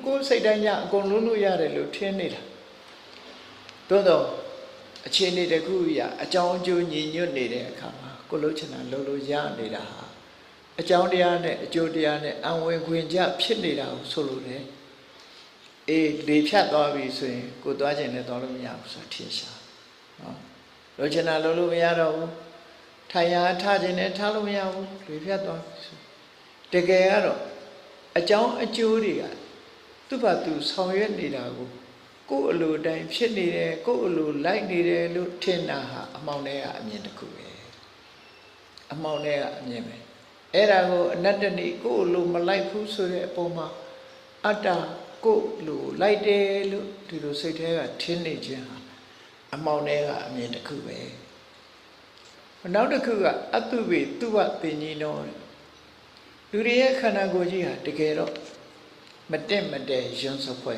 ကိုယ်စိတ်တိုင်းညအကုန်လုံးလို့ရတယ်လို့ထင်နေတာသို့တော့အခြေအနေတစ်ခုရအကြောင်းအကျိုးညီညွတ်နေတဲ့အခါမှာကိုလှုပ်ချင်တာလှုပ်လို့ရနေတာဟာအကြောင်းတရားနဲ့အကျိုးတရားနဲ့အဝင်ခွင်ကြဖြစ်နေတာကိုဆိုလို့လေလေဖြတ်သွားပြီဆိုရင်ကိုသွားခြင်းနဲ့သွားလို့မရဘူးဆိုတာထင်ရှားနော်လှုပ်ချင်တာလှုပ်လို့မရတော့ဘူးထိုင်ရထားခြင်းနဲ့ထားလို့မရဘူးလေဖြတ်သွားပြီဆိုတကယ်ကတော့အကြောင်းအကျိုးတွေကသူ့ဘာသူဆောင်ရွက်နေတာကိုယ်အလိုတိုင်းဖြစ်နေတယ်ကိုယ်အလိုလိုက်နေတယ်လို့ထင်တာဟာအမှောင်ထဲကအမြင်တစ်ခုပဲအမှောင်ထဲကအမြင်ပဲအဲ့ဒါကိုအနတ္တနိကိုယ်အလိုမလိုက်ဘူးဆိုတဲ့အပေါ်မှာအတ္တကိုယ်လိုလိုက်တယ်လို့ဒီလိုစိတ်ထဲကထင်နေခြင်းဟာအမှောင်ထဲကအမြင်တစ်ခုပဲနောက်တစ်ခုကအတုဝေသူဝပင်ကြီးတော်လူတွေရဲ့ခန္ဓာကိုယ်ကြီးဟာတကယ်တော့မတင့်မတဲရွံ့စပွဲ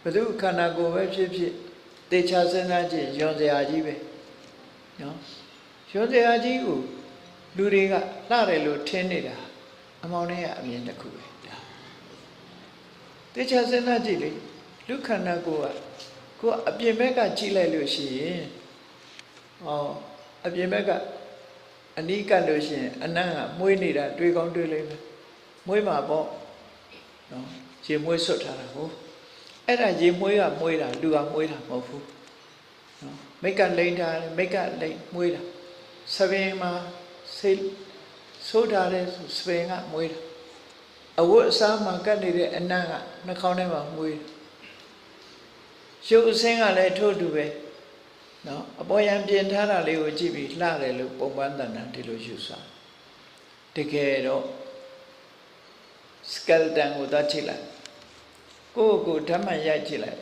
ဘယ်သူခန္ဓာကိုယ်ပဲဖြစ်ဖြစ်တေချာစဉ်းစားကြည့်ရွံ့စရာကြီးပဲနော်ရွံ့စရာကြီးကိုလူတွေကလှတယ်လို့ထင်နေတာအမှောင်ထဲကအမြင်တစ်ခုပဲတေချာစဉ်းစားကြည့်လေလူခန္ဓာကိုယ်ကိုအပြင်ဘက်ကကြည့်လိုက်လို့ရှိရင်အပြင်ဘက်ကအနီးကပ်လို့ရှိရင်အနံ့ကမွေးနေတာတွေ့ကောင်းတွေ့လိမ့်မယ်မွေးမှာပေါ့နော်ရေမွေးဆွတ်ထားတာဟုတ်အဲ့ဒါရေမွေးကမွေးတာလူကမွေးတာမဟုတ်ဘူးနော်မိတ်ကလိမ့်ထားတယ်မိတ်ကလိမ့်မွေးတာစပင်မှာစိတ်ဆိုးထားတဲ့စပင်ကမွေးတာအဝတ်အစားမှာကတ်နေတဲ့အနံ့ကနှာခေါင်းထဲမှာမွေးရုပ်အစင်းကလည်းထို့တူပဲနော်အပေါ်ယံပြင်ထားတာလေးကိုကြည့်ပြီးလှတယ်လို့ပုံပန်းတန်တာဒီလိုယူဆတကယ်တော့စကယ်တန်ကိုသွားကြည့်လိုက်ကိုဓမ္မရိုက်ကြည့်လိုက်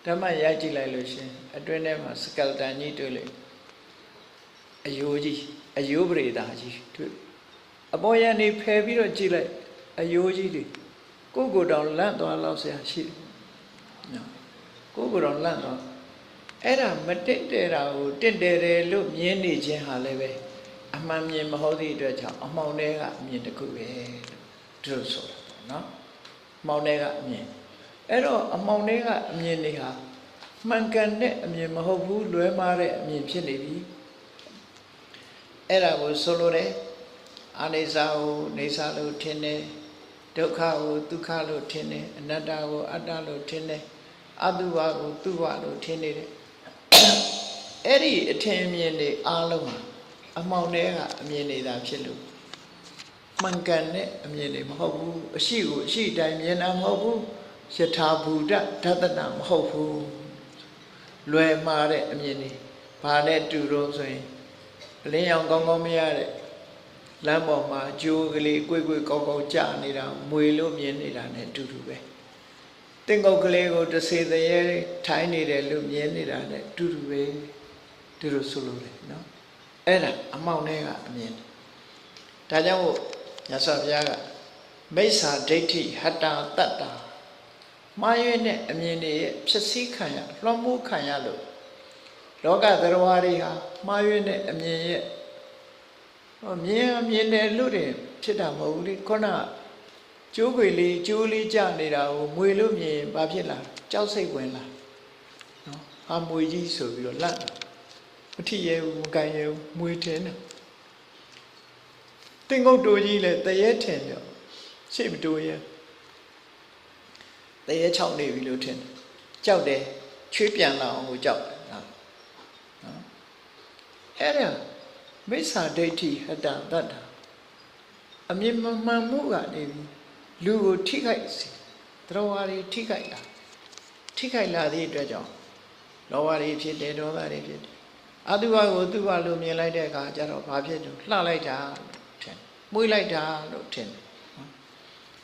ဓမ္မရိုက်ကြည့်လိုက်လို့ရှင်အတွင်းထဲမှာစကယ်တန်ကြီးတွေ့လိုက်အယိုးကြီးအယိုးပရိဒါကြီးတွေ့အပေါ်ယံနေဖယ်ပြီးတော့ကြည့်လိုက်အယိုးကြီးတွေကိုတောင်လန့်သွားလောက်ဆရာရှိတယ်နော်ကိုတောင်လန့်သွားအဲ့ဒါမတင့်တယ်တာကိုတင့်တယ်တယ်လို့မြင်နေခြင်းဟာလည်းပဲအမှန်မြင်မဟုတ်သည့်အတွက်ကြောင့်အမှောင်ထဲကအမြင်တစ်ခုပဲဒီလိုဆိုတာပေါ့နော်အမှောင်ထဲကအမြင်အဲ့တော့အမှောင်ထဲကအမြင်တွေဟာမှန်ကန်တဲ့အမြင်မဟုတ်ဘူးလွဲမှားတဲ့အမြင်ဖြစ်နေပြီအဲ့ဒါကိုဆိုလိုတယ်အနိစ္စကိုနေစ္စလို့ထင်တယ်ဒုက္ခကိုဒုက္ခလို့ထင်တယ်အနတ္တကိုအတ္တလို့ထင်တယ်အတုဝကိုသူဝလို့ထင်နေတယ်အဲ့ဒီအထင်အမြင်တွေအားလုံးဟာအမှောင်ထဲကအမြင်နေတာဖြစ်လို့မှန်ကန်တဲ့အမြင်တွေမဟုတ်ဘူးအရှိကိုအရှိတိုင်းမြင်တာမဟုတ်ဘူးယထာဘူတဒသနာမဟုတ်ဘူးလွယ်မှားတဲ့အမြင်တွေဘာနဲ့တူတော့ဆိုရင်အလင်းရောင်ကောင်းကောင်းမရတဲ့လမ်းပေါ်မှာကြိုးကလေးကွေ့ကွေ့ကောက်ကောက်ကြာနေတာမွေလို့မြင်နေတာ ਨੇ တူတူပဲတင်ကုတ်ကလေးကိုတစေတရေထိုင်းနေတယ်လို့မြင်နေတာ ਨੇ တူတူပဲဒီလိုဆိုလို့လေနော်အဲ့ဒါအမှောင်ထဲကအမြင်ဒါကြောင့်မို့မြတ်စွာဘုရားကမိစ္ဆာဒိဋ္ဌိဟတ္တာတတ္တာမှားရွေးတဲ့အမြင်တွေရဲ့ဖြစ်စည်းခံရလွှမ်းမိုးခံရလို့လောကသရဝါတွေဟာမှားရွေးတဲ့အမြင်ရဲ့မြင်တယ်လို့တင်ဖြစ်တာမဟုတ်ဘူးလေခုနကကျိုးခွေလေးကျိုးလေးကြနေတာကိုမွေလို့မြင်ဘာဖြစ်လာကြောက်စိတ်ဝင်လာနော်ဟာမွေကြီးဆိုပြီးတော့လန့်မထီရဲဘူးမကန်ရဲဘူးမွေထင်းတယ်တင်ကုတ်တူကြီးလည်းတရေထင်တယ်ရှေ့မတိုးရဲတရေ6နေပြီလို့ထင်တယ်ကြောက်တယ်ချွေးပြန်လာအောင်ကိုကြောက်တယ်နော်အဲ့ဒါမိစ္ဆာဒိဋ္ဌိဟတ္တတတ္တာအမြင်မှန်မှုကနေပြီးလူကိုထိခိုက်စေသရဝါတွေထိခိုက်လာသည့်အတွက်ကြောင့်လောဘတွေဖြစ်တယ်ဒေါသတွေဖြစ်တယ်အတုဝကိုသူဝလို့မြင်လိုက်တဲ့အခါကျတော့ဘာဖြစ်လို့လှလိုက်တာလို့ထင်မွေးလိုက်တာလို့ထင်တယ်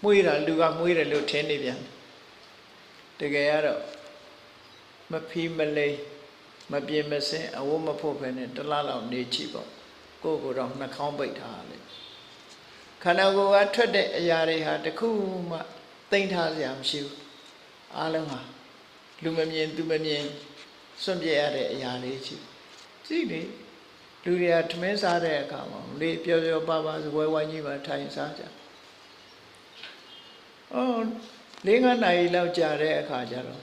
မွေးတာလူကမွေးတယ်လို့ထင်နေပြန်တကယ်ကတော့မဖီးမလိမ်မ မပြင်းမစင်အဝတ်မဖို့ပဲနဲ့တလားလောက်နေချပေါ့ကိုယ်တော့နှာခေါင်းပိတ်ထားလေခန္ဓာကိုယ်ကထွက်တဲ့အရာတွေဟာတခုမှသိမ့်ထားစရာမရှိဘူးအားလုံးဟာလူမမြင်သူမမြင်စွန့်ပြရတဲ့အရာလေးရှိကြည့်လေလူတွေကထမင်းစားတဲ့အခါမှာလေပျော်ပျော်ပါပါဝဲဝိုင်းကြီးမှာထိုင်စားကြ4-5 နာရီလောက်ကြာတဲ့အခါကျတော့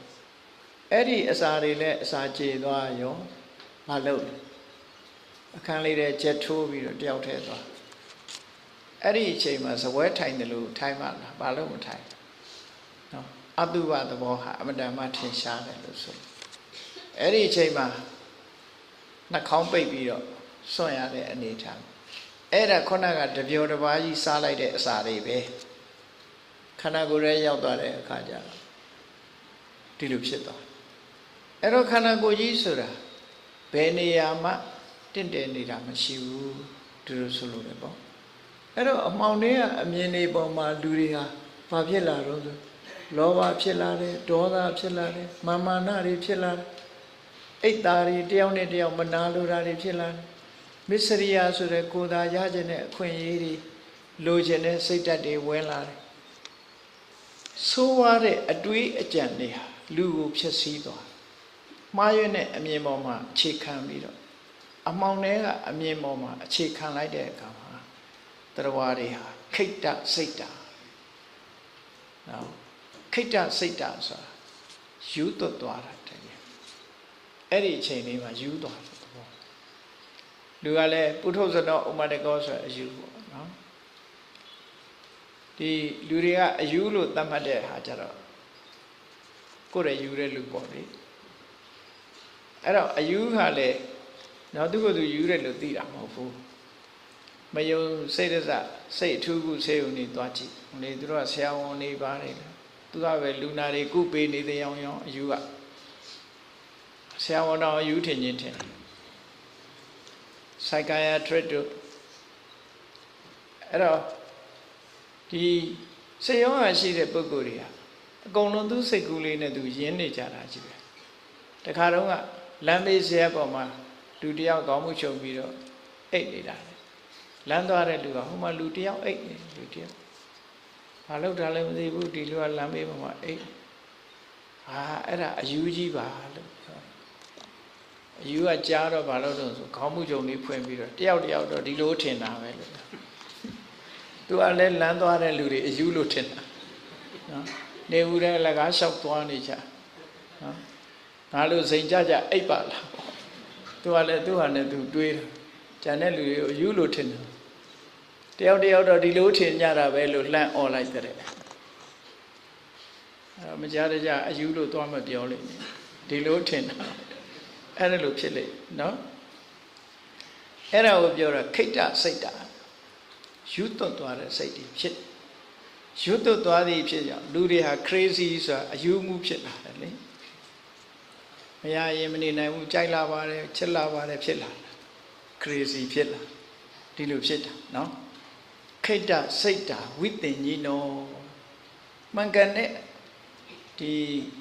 အဲ့ဒီအစာတွေလည်းအစာကြေသွားရောမလုပ်ဘူးအခန်းလေးထဲချက်ထိုးပြီးတော့တယောက်ထဲသွားအဲ့ဒီအချိန်မှာဇပွဲထိုင်တယ်လို့ထိုင်မှလားဘာလို့မထိုင်နော်အတုဝသဘောဟာအမတန်မှထင်ရှားတယ်လို့ဆိုအဲ့ဒီအချိန်မှာနှာခေါင်းပိတ်ပြီးတော့စွန့်ရတဲ့အနေထားအဲ့ဒါခုနကတပြောတစ်ပါးကြီးစားလိုက်တဲ့အစာတွေပဲခန္ဓာကိုယ်ထဲရောက်သွားတဲ့အခါကျတော့ဒီလိုဖြစ်သွားအဲ့တော့ခန္ဓာကိုယ်ကြီးဆိုတာဘယ်နေရာမှတင့်တယ်နေတာမရှိဘူးဒီလိုဆိုလို့လည်းပေါ့အဲ့တော့အမှောင်တွေကအမြင်တွေပေါ်မှာလူတွေဟာဘာဖြစ်လာတော့ဆိုလောဘဖြစ်လာတယ်ဒေါသဖြစ်လာတယ်မာမာနတွေဖြစ်လာတယ်အိတ်သားတွေတယောက်နဲ့တယောက်မနာလိုတာတွေဖြစ်လာတယ်မစ္စရိယဆိုတဲ့ကိုယ်သာရခြင်းတဲ့အခွင့်အရေးတွေလိုချင်တဲ့စိတ်ဓာတ်တွေဝင်လာတယ်ဆိုးဝါးတဲ့အတွေးအကြံတွေဟာလူကိုဖျက်ဆီးသွားမှားရွံ့တဲ့အမြင်ပေါ်မှာအခြေခံပြီးတော့အမှောင်ထဲကအမြင်ပေါ်မှာအခြေခံလိုက်တဲ့အခါမှာတရားတွေဟာခိတ္တစိတ်တာနော်ခိတ္တစိတ်တာဆိုတာယူသွတ်သွားတာတကယ်အဲ့ဒီအချိန်လေးမှာယူသွားတဲ့သဘောလူကလည်းပုထုဇနောဥမတကောဆိုအယူပေါ့နော်ဒီလူတွေကအယူလို့သတ်မှတ်တဲ့ဟာကြတော့ကိုယ်ရယူတဲ့လူပေါ့လေအဲ့တော့အယူကလည်းနောက်သူကသူယူတယ်လို့သိတာမဟုတ်ဘူးမယုံစိတ်ရစစိတ်အထူးခုဆေးုံနေသွားကြည့်နေသူတို့ကဆရာဝန်နေပါတယ်သူကပဲလူနာတွေကုပေးနေတဲ့ရောင်အယူကဆရာဝန်တော်အယူထင်ချင်းထင်psychiatrist တို့အဲ့တော့ဒီစိတ်ရောဂါရှိတဲ့ပုဂ္ဂိုလ်တွေဟာအကုန်လုံးသူစိတ်ကူးလေးနဲ့သူရင်းနေကြတာကြီးပဲတခါတော့ကလမ်းမေးဆရာပေါ်မှာလူတယောက်ကောင်းမှုချုပ်ပြီးတော့အိတ်နေတာလမ်းသွားတဲ့လူကဟိုမှာလူတယောက်အိတ်နေလူတယောက်ဘာလို့ဒါလည်းမသိဘူးဒီလူကလမ်းမေးပေါ်မှာအိတ်အဲ့ဒါအယူကြီးပါလို့အယူကကြားတော့ဘာလို့လဲဆိုခေါင်းမှုချုပ်လေးဖွင့်ပြီးတော့တယောက်တော့ဒီလိုထင်တာပဲလို့သူကလည်းလမ်းသွားတဲ့လူတွေအယူလို့ထင်တာနော်နေဦးတဲ့လကားလျှောက်သွားနေကြနော်ငါလို့စိန်ကြအိပ်ပါလားသူကလည်းသူ့ဟာနဲ့သူတွေးတာဂျန်တဲ့လူတွေကိုအယူလို့ထင်တယ်တယောက်တော့ဒီလိုထင်ကြတာပဲလို့လှမ်းអော်လိုက်တဲ့အဲ့မကြားကြအယူလို့သွားမပြောလိမ့်မယ်ဒီလိုထင်တာအဲ့ဒါလိုဖြစ်လိမ့်နော်အဲ့ဒါကိုပြောတာခိတ္တစိတ်တာယူသွတ်သွားတဲ့စိတ်တွေဖြစ်ယူသွတ်သွားသည်ဖြစ်ကြောင့်လူတွေဟာ crazy ဆိုတာအယူမှုဖြစ်လာတယ်လေမရရင်မနေနိုင်ဘူးကြိုက်လာပါတယ်ချစ်လာပါတယ်ဖြစ်လာတယ် crazy ဖြစ်လာဒီလိုဖြစ်တာနော်ခိတ္တစိတ်တာဝိသင်ကြီးနော်မှန်ကန်တဲ့ဒီ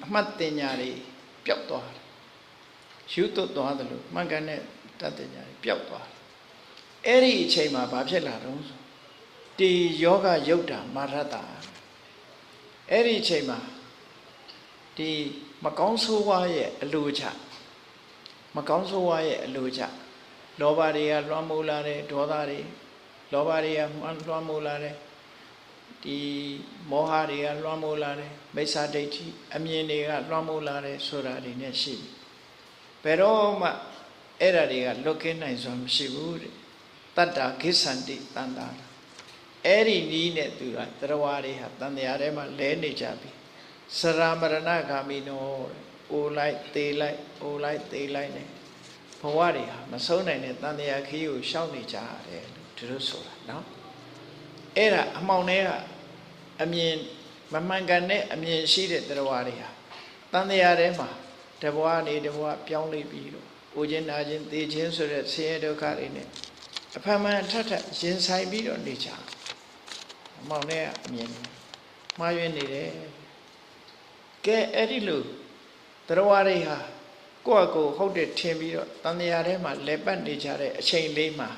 အမှတ်တင်ညာတွေပျောက်သွားတယ်ယူသွတ်သွားတယ်လို့မှန်ကန်တဲ့တတ်တင်ညာတွေပျောက်သွားတယ်အဲ့ဒီအချိန်မှာဘာဖြစ်လာတော့ဒီယောဂယုတ်တာမာရတ္တအဲ့ဒီအချိန်မှာဒီမကောင်းဆိုးဝါးရဲ့အလိုချမကောင်းဆိုးဝါးရဲ့အလိုချလောဘတွေကလွှမ်းမိုးလာတယ်ဒေါသတွေလောဘတွေကလွှမ်းမိုးလာတယ်ဒီမောဟတွေကလွှမ်းမိုးလာတယ်မိစ္ဆာဒိဋ္ဌိအမြင်တွေကလွှမ်းမိုးလာတယ်ဆိုတာတွေနဲ့ရှိဘယ်တော့မှအဲ့ဒါတွေကလွတ်ကင်းနိုင်စွာမရှိဘူးတဲ့တတ္တာခိစ္ဆန္တိတန်တာအဲ့ဒီနည်းနဲ့သူကတရားဝါတွေဟာတန်တရားထဲမှာလဲနေကြပြီစရာမရဏဂါမိနောအိုလိုက်သေးလိုက်အိုလိုက်သေးလိုက်နဲ့ဘဝတွေဟာမဆုံးနိုင်တဲ့တန်တရားခီးကိုရှောက်နေကြရတယ်လို့သူတို့ဆိုတာနော်အဲ့ဒါအမှောင်ထဲကအမြင်မမှန်ကန်တဲ့အမြင်ရှိတဲ့တရားဝါတွေဟာတန်တရားထဲမှာတဘဝနေတဘဝပြောင်းလဲပြီးတော့အိုခြင်းနာခြင်းသေခြင်းဆိုတဲ့ဆင်းရဲဒုက္ခတွေနဲ့အဖန်မှန်ထထရင်ဆိုင်ပြီးတော့နေကြအမှောင်ထဲကအမြင်မှားယွင်းနေတယ်ကဲအဲ့ဒီလိုတရားဝါတွေဟာ ကိုယ့်အကိုဟုတ်တယ်ထင်ပြီးတော့တန်တရားထဲမှာလဲပတ်နေကြတဲ့အချိန်လေးမှာ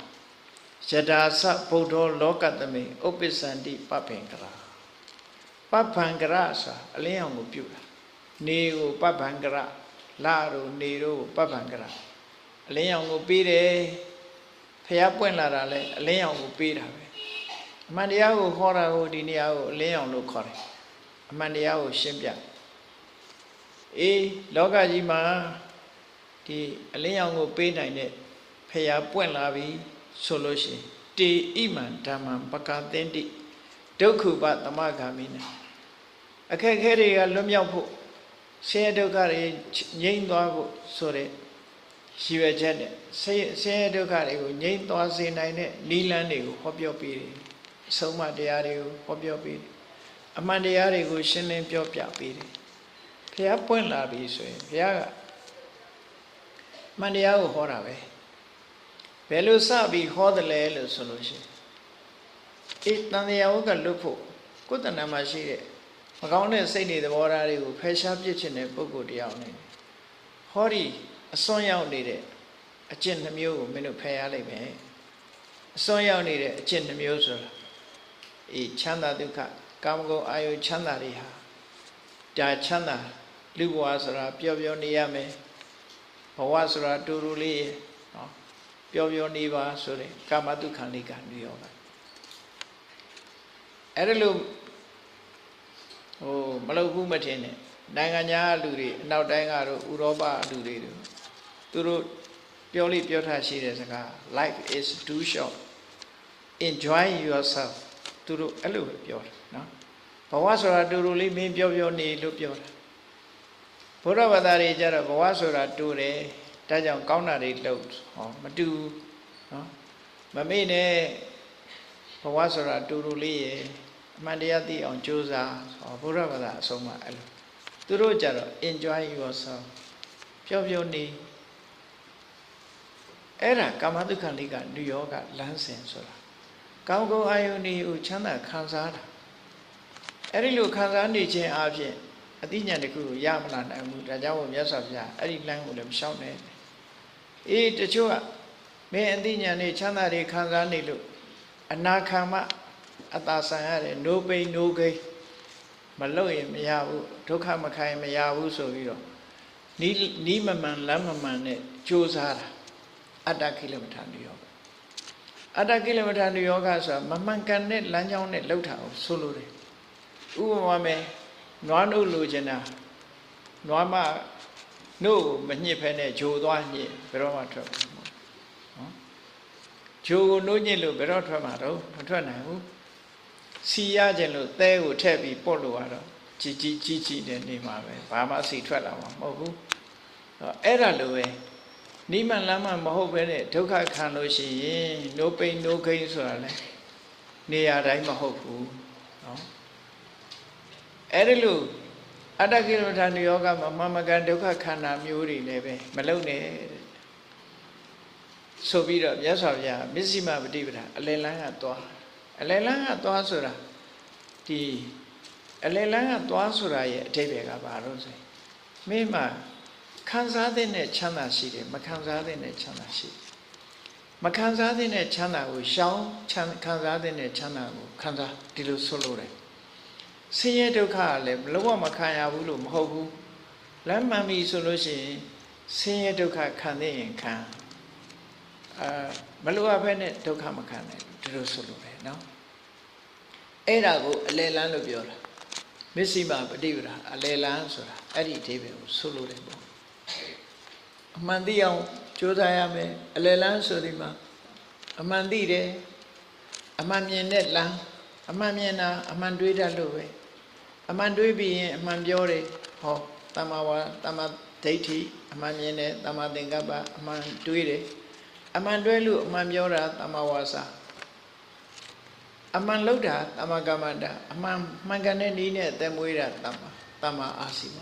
ယဒါသဗုဒ္ဓလောကသမိဥပ္ပစ္စန္တိပပ္ပင်္ဂရပပ္ပံ္ဂရဆိုတာအလင်းအောင်ကိုပြုတာနေကိုပပ္ပံ္ဂရလာတို့နေတို့ပပ္ပံ္ဂရအလင်းအောင်ကိုပေးတယ်ဖျားပွင့်လာတာလဲအလင်းအောင်ကိုပေးတာပဲအမှန်တရားကိုခေါ်တာကိုဒီနေရာကိုအလင်းအောင်လို့ခေါ်တယ်အမှန်တရားကိုရှင်းပြအေးလောကကြီးမှာဒီအလင်းရောင်ကိုပေးနိုင်တဲ့ဖရာပွင့်လာပြီဆိုလို့ရှိရင်တေဣမံဓမ္မံပကသင်္တိဒုက္ခုပသမဂာမိနအခက်ခဲတွေကလွတ်မြောက်ဖို့ဆင်းရဲဒုက္ခတွေငြိမ်းသွားဖို့ဆိုတဲ့ရည်ရွယ်ချက်နဲ့ဆင်းရဲဒုက္ခတွေကိုငြိမ်းသွားစေနိုင်တဲ့နိလန်းတွေကိုဟောပြောပေးတယ်အဆုံးအမတရားတွေကိုဟောပြောပေးတယ်အမှန်တရားတွေကိုရှင်းလင်းပြောပြပေးတယ်ဘုရားပွင့်လာပြီဆိုရင်ဘုရားကမှန်တရားကိုဟောတာပဲဘယ်လိုစပြီးဟောတယ်လဲလို့ဆိုလို့ရှိရင်အေးတန်တရားဝကလွတ်ဖို့ကိုယ်တဏ္ဍာမှာရှိတဲ့မကောင်းတဲ့စိတ်တွေသဘောထားတွေကိုဖယ်ရှားပစ်ခြင်းတဲ့ပုဂ္ဂိုလ်တရားနဲ့ဟောဒီအစွန်းရောက်နေတဲ့အကျင့်နှမျိုးကိုမင်းတို့ဖယ်ရလိမ့်မယ်အစွန်းရောက်နေတဲ့အကျင့်နှမျိုးဆိုတာအေးချမ်းသာဒုက္ခကာမဂုဏ်အာယုချမ်းသာတွေဟာဒါချမ်းသာလူဘဝဆိုတာပျော်ပျော်နေရမယ်ဘဝဆိုတာတူတူလေးနော်ပျော်ပျော်နေပါဆိုတဲ့ကာမတုခံလေးကညောတာအဲ့ဒါလို့မလုပ်ဘူးမထင်နဲ့နိုင်ငံခြားလူတွေအနောက်တိုင်းကတော့ဥရောပလူတွေတို့သူတို့ပြောလိပြောထားရှိတဲ့စကား life is too short enjoy yourself သူတို့အဲ့လိုပဲပြောတယ်နော်ဘဝဆိုတာတူတူလေးမင်းပြောနေလို့ပြောတာဘုရားဘာသာတွေကြတော့ဘဝဆိုတာတူတယ်ဒါကြောင့်ကောင်းတာတွေလုပ်ဟောမတူနော်မမေ့နဲ့ဘဝဆိုတာတူတူလေးရဲ့အမှန်တရားသိအောင်ကြိုးစားဟောဘုရားဘာသာအဆုံးမှာအဲ့လိုသူတို့ကြတော့ enjoy yourself ပြောနေအဲ့ဒါကာမတုခံလေးကလူယောဂလမ်းစဉ်ဆိုတာကောင်းကောင်းအာယုန်ကိုချမ်းသာခံစားတာအဲ့ဒီလိုခံစားနေခြင်းအပြင်အသိဉာဏ်တစ်ခုကိုရမလာနိုင်ဘူးဒါကြောင့်မြတ်စွာဘုရားအဲ့ဒီလမ်းကိုလည်းမလျှောက်နဲ့အေးတချို့ကမင်းအသိဉာဏ်နဲ့ချမ်းသာတွေခံစားနေလို့အနာခံမအသာဆန်ရတယ် no pain no gain မလို့ရင်မရဘူးဒုက္ခမခံရင်မရဘူးဆိုပြီးတော့နီးမမှန်လမ်းမမှန်နဲ့ကြိုးစားတာအတ္တကိလမထာနုယောဂအတ္တကိလမထာနုယောဂဆိုတာမမှန်ကန်တဲ့လမ်းကြောင်းနဲ့လှုပ်တာကိုဆိုလိုတယ်ဥပမာမယ်နွားနှုတ်လိုချင်တာနွားမနှုတ်မညှစ်ဖဲနဲ့ဂျိုသွားညှစ်ဘယ်တော့မှထွက်မှာမဟုတ်နော်ဂျိုကိုနှုတ်ညှစ်လို့ဘယ်တော့ထွက်မှာတော့မထွက်နိုင်ဘူးစီရခြင်းလို့သဲကိုထည့်ပြီးပုတ်လို့ရတော့ကြီးတဲ့နေမှာပဲဘာမှစီထွက်လာမှာမဟုတ်ဘူးအဲ့ဒါလိုပဲနိမန်လမ်းမှမဟုတ်ပဲနဲ့ဒုက္ခခံလို့ရှိရင် no pain no gain ဆိုတာလဲနေရာတိုင်းမဟုတ်ဘူးနော်အဲ့ဒီလိုအတ္တကိလမထာနုယောဂမှာမမကန်ဒုက္ခခန္ဓာမျိုးတွေလည်းပဲမလုံနဲ့ဆိုပြီးတော့မြတ်စွာဘုရားမစ္စည်းမပฏิပဒါအလယ်လန်းကသွားအလယ်လန်းကသွားဆိုတာဒီအလယ်လန်းကသွားဆိုတာရဲ့အဓိပ္ပာယ်ကဘာလို့ဆိုမင်းမှာခံစားတဲ့ချမ်းသာရှိတယ်မခံစားတဲ့ချမ်းသာရှိတယ်မခံစားတဲ့ချမ်းသာကိုရှောင်ခံစားတဲ့ချမ်းသာကိုခံစားဒီလိုဆိုလို့တယ်ဆင်းရဲဒုက္ခကလည်းဘလို့မခံရဘူးလို့မဟုတ်ဘူးလမ်းမှန်ပြီဆိုလို့ရှိရင်ဆင်းရဲဒုက္ခခံတဲ့ရင်ခံမလိုအပ်ဘဲနဲ့ဒုက္ခမခံနိုင်ဘူးဒီလိုဆိုလို့တယ်နော်အဲ့ဒါကိုအလယ်လန်းလို့ပြောတာမစ္စည်းမပฏิပဒါအလယ်လန်းဆိုတာအဲ့ဒီအဓိပ္ပာယ်ကိုဆိုလို့တယ်ပေါ့အမှန်သိအောင်ကြိုးစားရမယ်အလယ်လန်းဆိုဒီမှာအမှန်သိတယ်အမှန်မြင်တဲ့လမ်းအမှန်မြင်တာအမှန်တွေးတတ်လို့ပဲအမှန်တွေးပြီးရင်အမှန်ပြောတယ်ဟောတမ္မာဝါတမ္မာဒိဋ္ဌိအမှန်မြင်တယ်တမ္မာသင်္ကပ္ပအမှန်တွေးတယ်အမှန်တွေးလို့အမှန်ပြောတာတမ္မာဝါစာအမှန်လောက်တာတမ္မာကမ္မန္တာအမှန်မှန်ကန်တဲ့နည်းနဲ့အသက်မွေးတာတမ္မာအာစီမ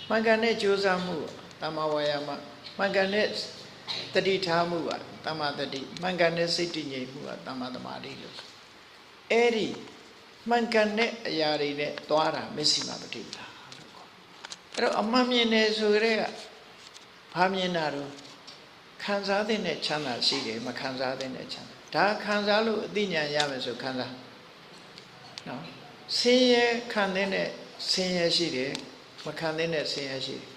မှန်ကန်တဲ့ကြိုးစားမှုတမ္မာဝါယာမမှန်ကန်တဲ့တတိထားမှုကတမ္မာတတိမှန်ကန်တဲ့စိတ်တည်ငြိမ်မှုကတမ္မာသမာဓိလို့အဲ့ဒီမှန်ကန်တဲ့အရာတွေနဲ့သွားတာမစ္စည်းမပฏิပဒါလို့ခေါ်အဲ့တော့အမှန်မြင်တယ်ဆိုကြတဲ့ကဘ ဘာမြင်တာတော့ခံစားတဲ့နဲ့ချမ်းသာရှိတယ်မခံစားတဲ့နဲ့ချမ်းသာဒါခံစားလို့အသိဉာဏ်ရမယ်ဆိုခံစားနော်ဆင်းရဲခံတဲ့နဲ့ဆင်းရဲရှိတယ်မခံတဲ့နဲ့ဆင်းရဲရှိတယ်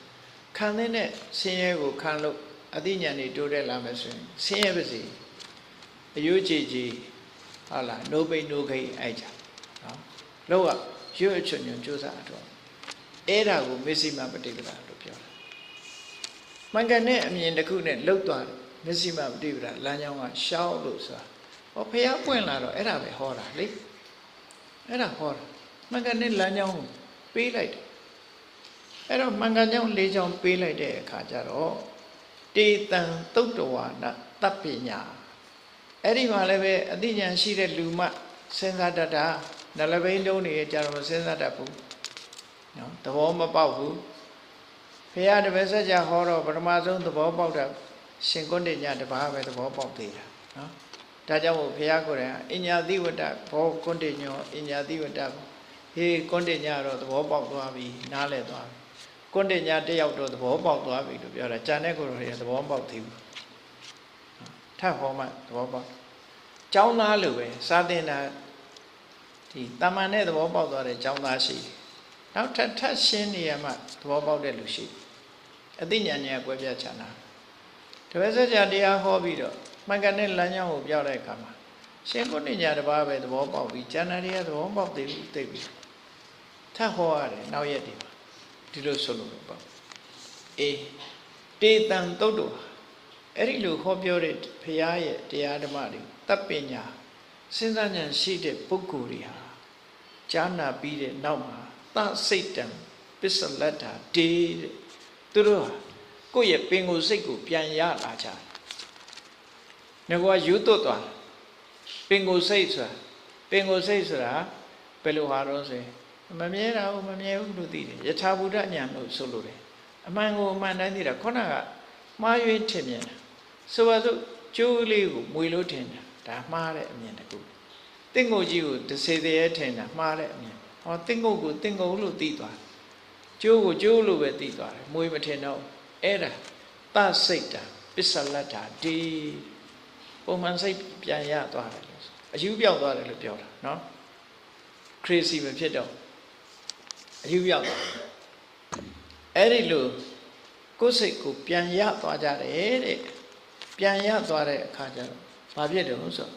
ခံတဲ့နဲ့ဆင်းရဲကိုခံလို့အသိဉာဏ်တွေတိုးတက်လာမယ်ဆိုရင်ဆင်းရဲပါစေအယုကြည်ကြည်ဟုတ်လားနိုးပိတ်နိုးခိတ်အဲ့ကြနော်လောကရွတ်ချွတ်ညွန်ကြိုးစားတော့အဲ့ဒါကိုမေစီမပฏิပဒါလို့ပြောတာမှန်ကန်တဲ့အမြင်တစ်ခုနဲ့လှုပ်သွားတယ်မေစီမပฏิပဒါလမ်းကြောင်းကရှောက်လို့ဆိုတာဟောဖះပွင့်လာတော့အဲ့ဒါပဲဟောတာလေအဲ့ဒါဟောတာမှန်ကန်တဲ့လမ်းကြောင်းကိုပေးလိုက်တယ်အဲ့တော့မှန်ကန်ကြောင်း၄ကြောင်းပေးလိုက်တဲ့အခါကျတော့တေတံသုတ်တဝါနတပ်ပညာအဲ့ဒီမှာလည်းပဲအသိဉာဏ်ရှိတဲ့လူမှစဉ်းစားတတ်တာနှလဘိန်းလုံးနေကြတော့မစဉ်းစားတတ်ဘူးနော်သဘောမပေါက်ဘူးဘုရားတပည့်ဆက်ကြဟောတော့ပထမဆုံးသဘောပေါက်တာရှင်ကွန်းတင်ညတပါးပဲသဘောပေါက်သေးတာနော်ဒါကြောင့်မို့ဘုရားကိုယ်တိုင်အညာတိဝတ္တဘောကွန်းတင်ညောအညာတိဝတ္တဟေးကွန်းတင်ညတော့သဘောပေါက်သွားပြီနားလည်သွားပြီကွန်းတင်ညတယောက်တော့သဘောပေါက်သွားပြီလို့ပြောတာဂျန်တဲ့ကိုယ်တော်တွေကသဘောပေါက်သေးဘူးထပ်ဟောမှသဘောပေါက်ကျောင်းသားလိုပဲစာသင်တာဒီတာမန်နဲ့သဘောပေါက်သွားတဲ့ကျောင်းသားရှိတယ်နောက်ထပ်ရှင်းနေရမှသဘောပေါက်တဲ့လူရှိတယ်အသိဉာဏ်ဉာဏ်ကွဲပြားခြားနာတပည့်ဆက်ကြတရားဟောပြီးတော့မှန်ကန်တဲ့လမ်းကြောင်းကိုပြောတဲ့အခါမှာရှင်ကုဏ္ဏညာတစ်ပါးပဲသဘောပေါက်ပြီးဉာဏ်တွေကသဘောပေါက်သေးဘူးသိပြီထပ်ဟောရတယ်နောက်ရက်ဒီမှာဒီလိုဆိုလို့ပေါ့အေးတေတံသုတ်တော်အဲ့ဒီလိုဟောပြောတဲ့ဘုရားရဲ့တရားဓမ္မတွေတပ်ပညာစဉ်းစားဉာဏ်ရှိတဲ့ပုဂ္ဂိုလ်တွေဟာကြားနာပြီးတဲ့နောက်မှာသစိတ်တံပစ္စလတ္တာတေတဲ့သူတို့ဟာကိုယ့်ရဲ့ပင်ကိုယ်စိတ်ကိုပြန်ရလာကြတယ်ငါကယူသွတ်သွားပင်ကိုယ်စိတ်ဆိုတာပင်ကိုယ်စိတ်ဆိုတာဘယ်လိုဟာတော့ဆိုရင်မမြဲတာဟုတ်မမြဲဘူးလို့သိတယ်ယထာဘုဒ္ဓဉာဏ်လို့ဆိုလို့တယ်အမှန်ကိုအမှန်တိုင်းသိတာခုနကမှားရွေးထင်မြင်တာဆိုပါစို့ကျိုးလေးကိုမွေလို့ထင်တာဒါမှားတဲ့အမြင်တစ်ခုတင့်ကိုကြီးကိုတစေတည်းထင်တာမှားတဲ့အမြင်ဟောတင့်ကိုကိုတင့်ကိုလို့သိသွားကျိုးကိုကျိုးလို့ပဲသိသွားတယ်မွေမထင်တော့အဲ့ဒါသစိတ်တာပစ္စလတ္တာဒီပုံမှန်စိတ်ပြန်ရသွားတယ်လို့အယူပြောက်သွားတယ်လို့ပြောတာနော် crazy မဖြစ်တော့အယူပြောက်သွားအဲ့ဒီလိုကိုယ်စိတ်ကိုပြန်ရသွားကြတယ်တဲ့ပြန်ရသွားတဲ့အခါကျတော့ဘာဖြစ်တယ်လို့ဆို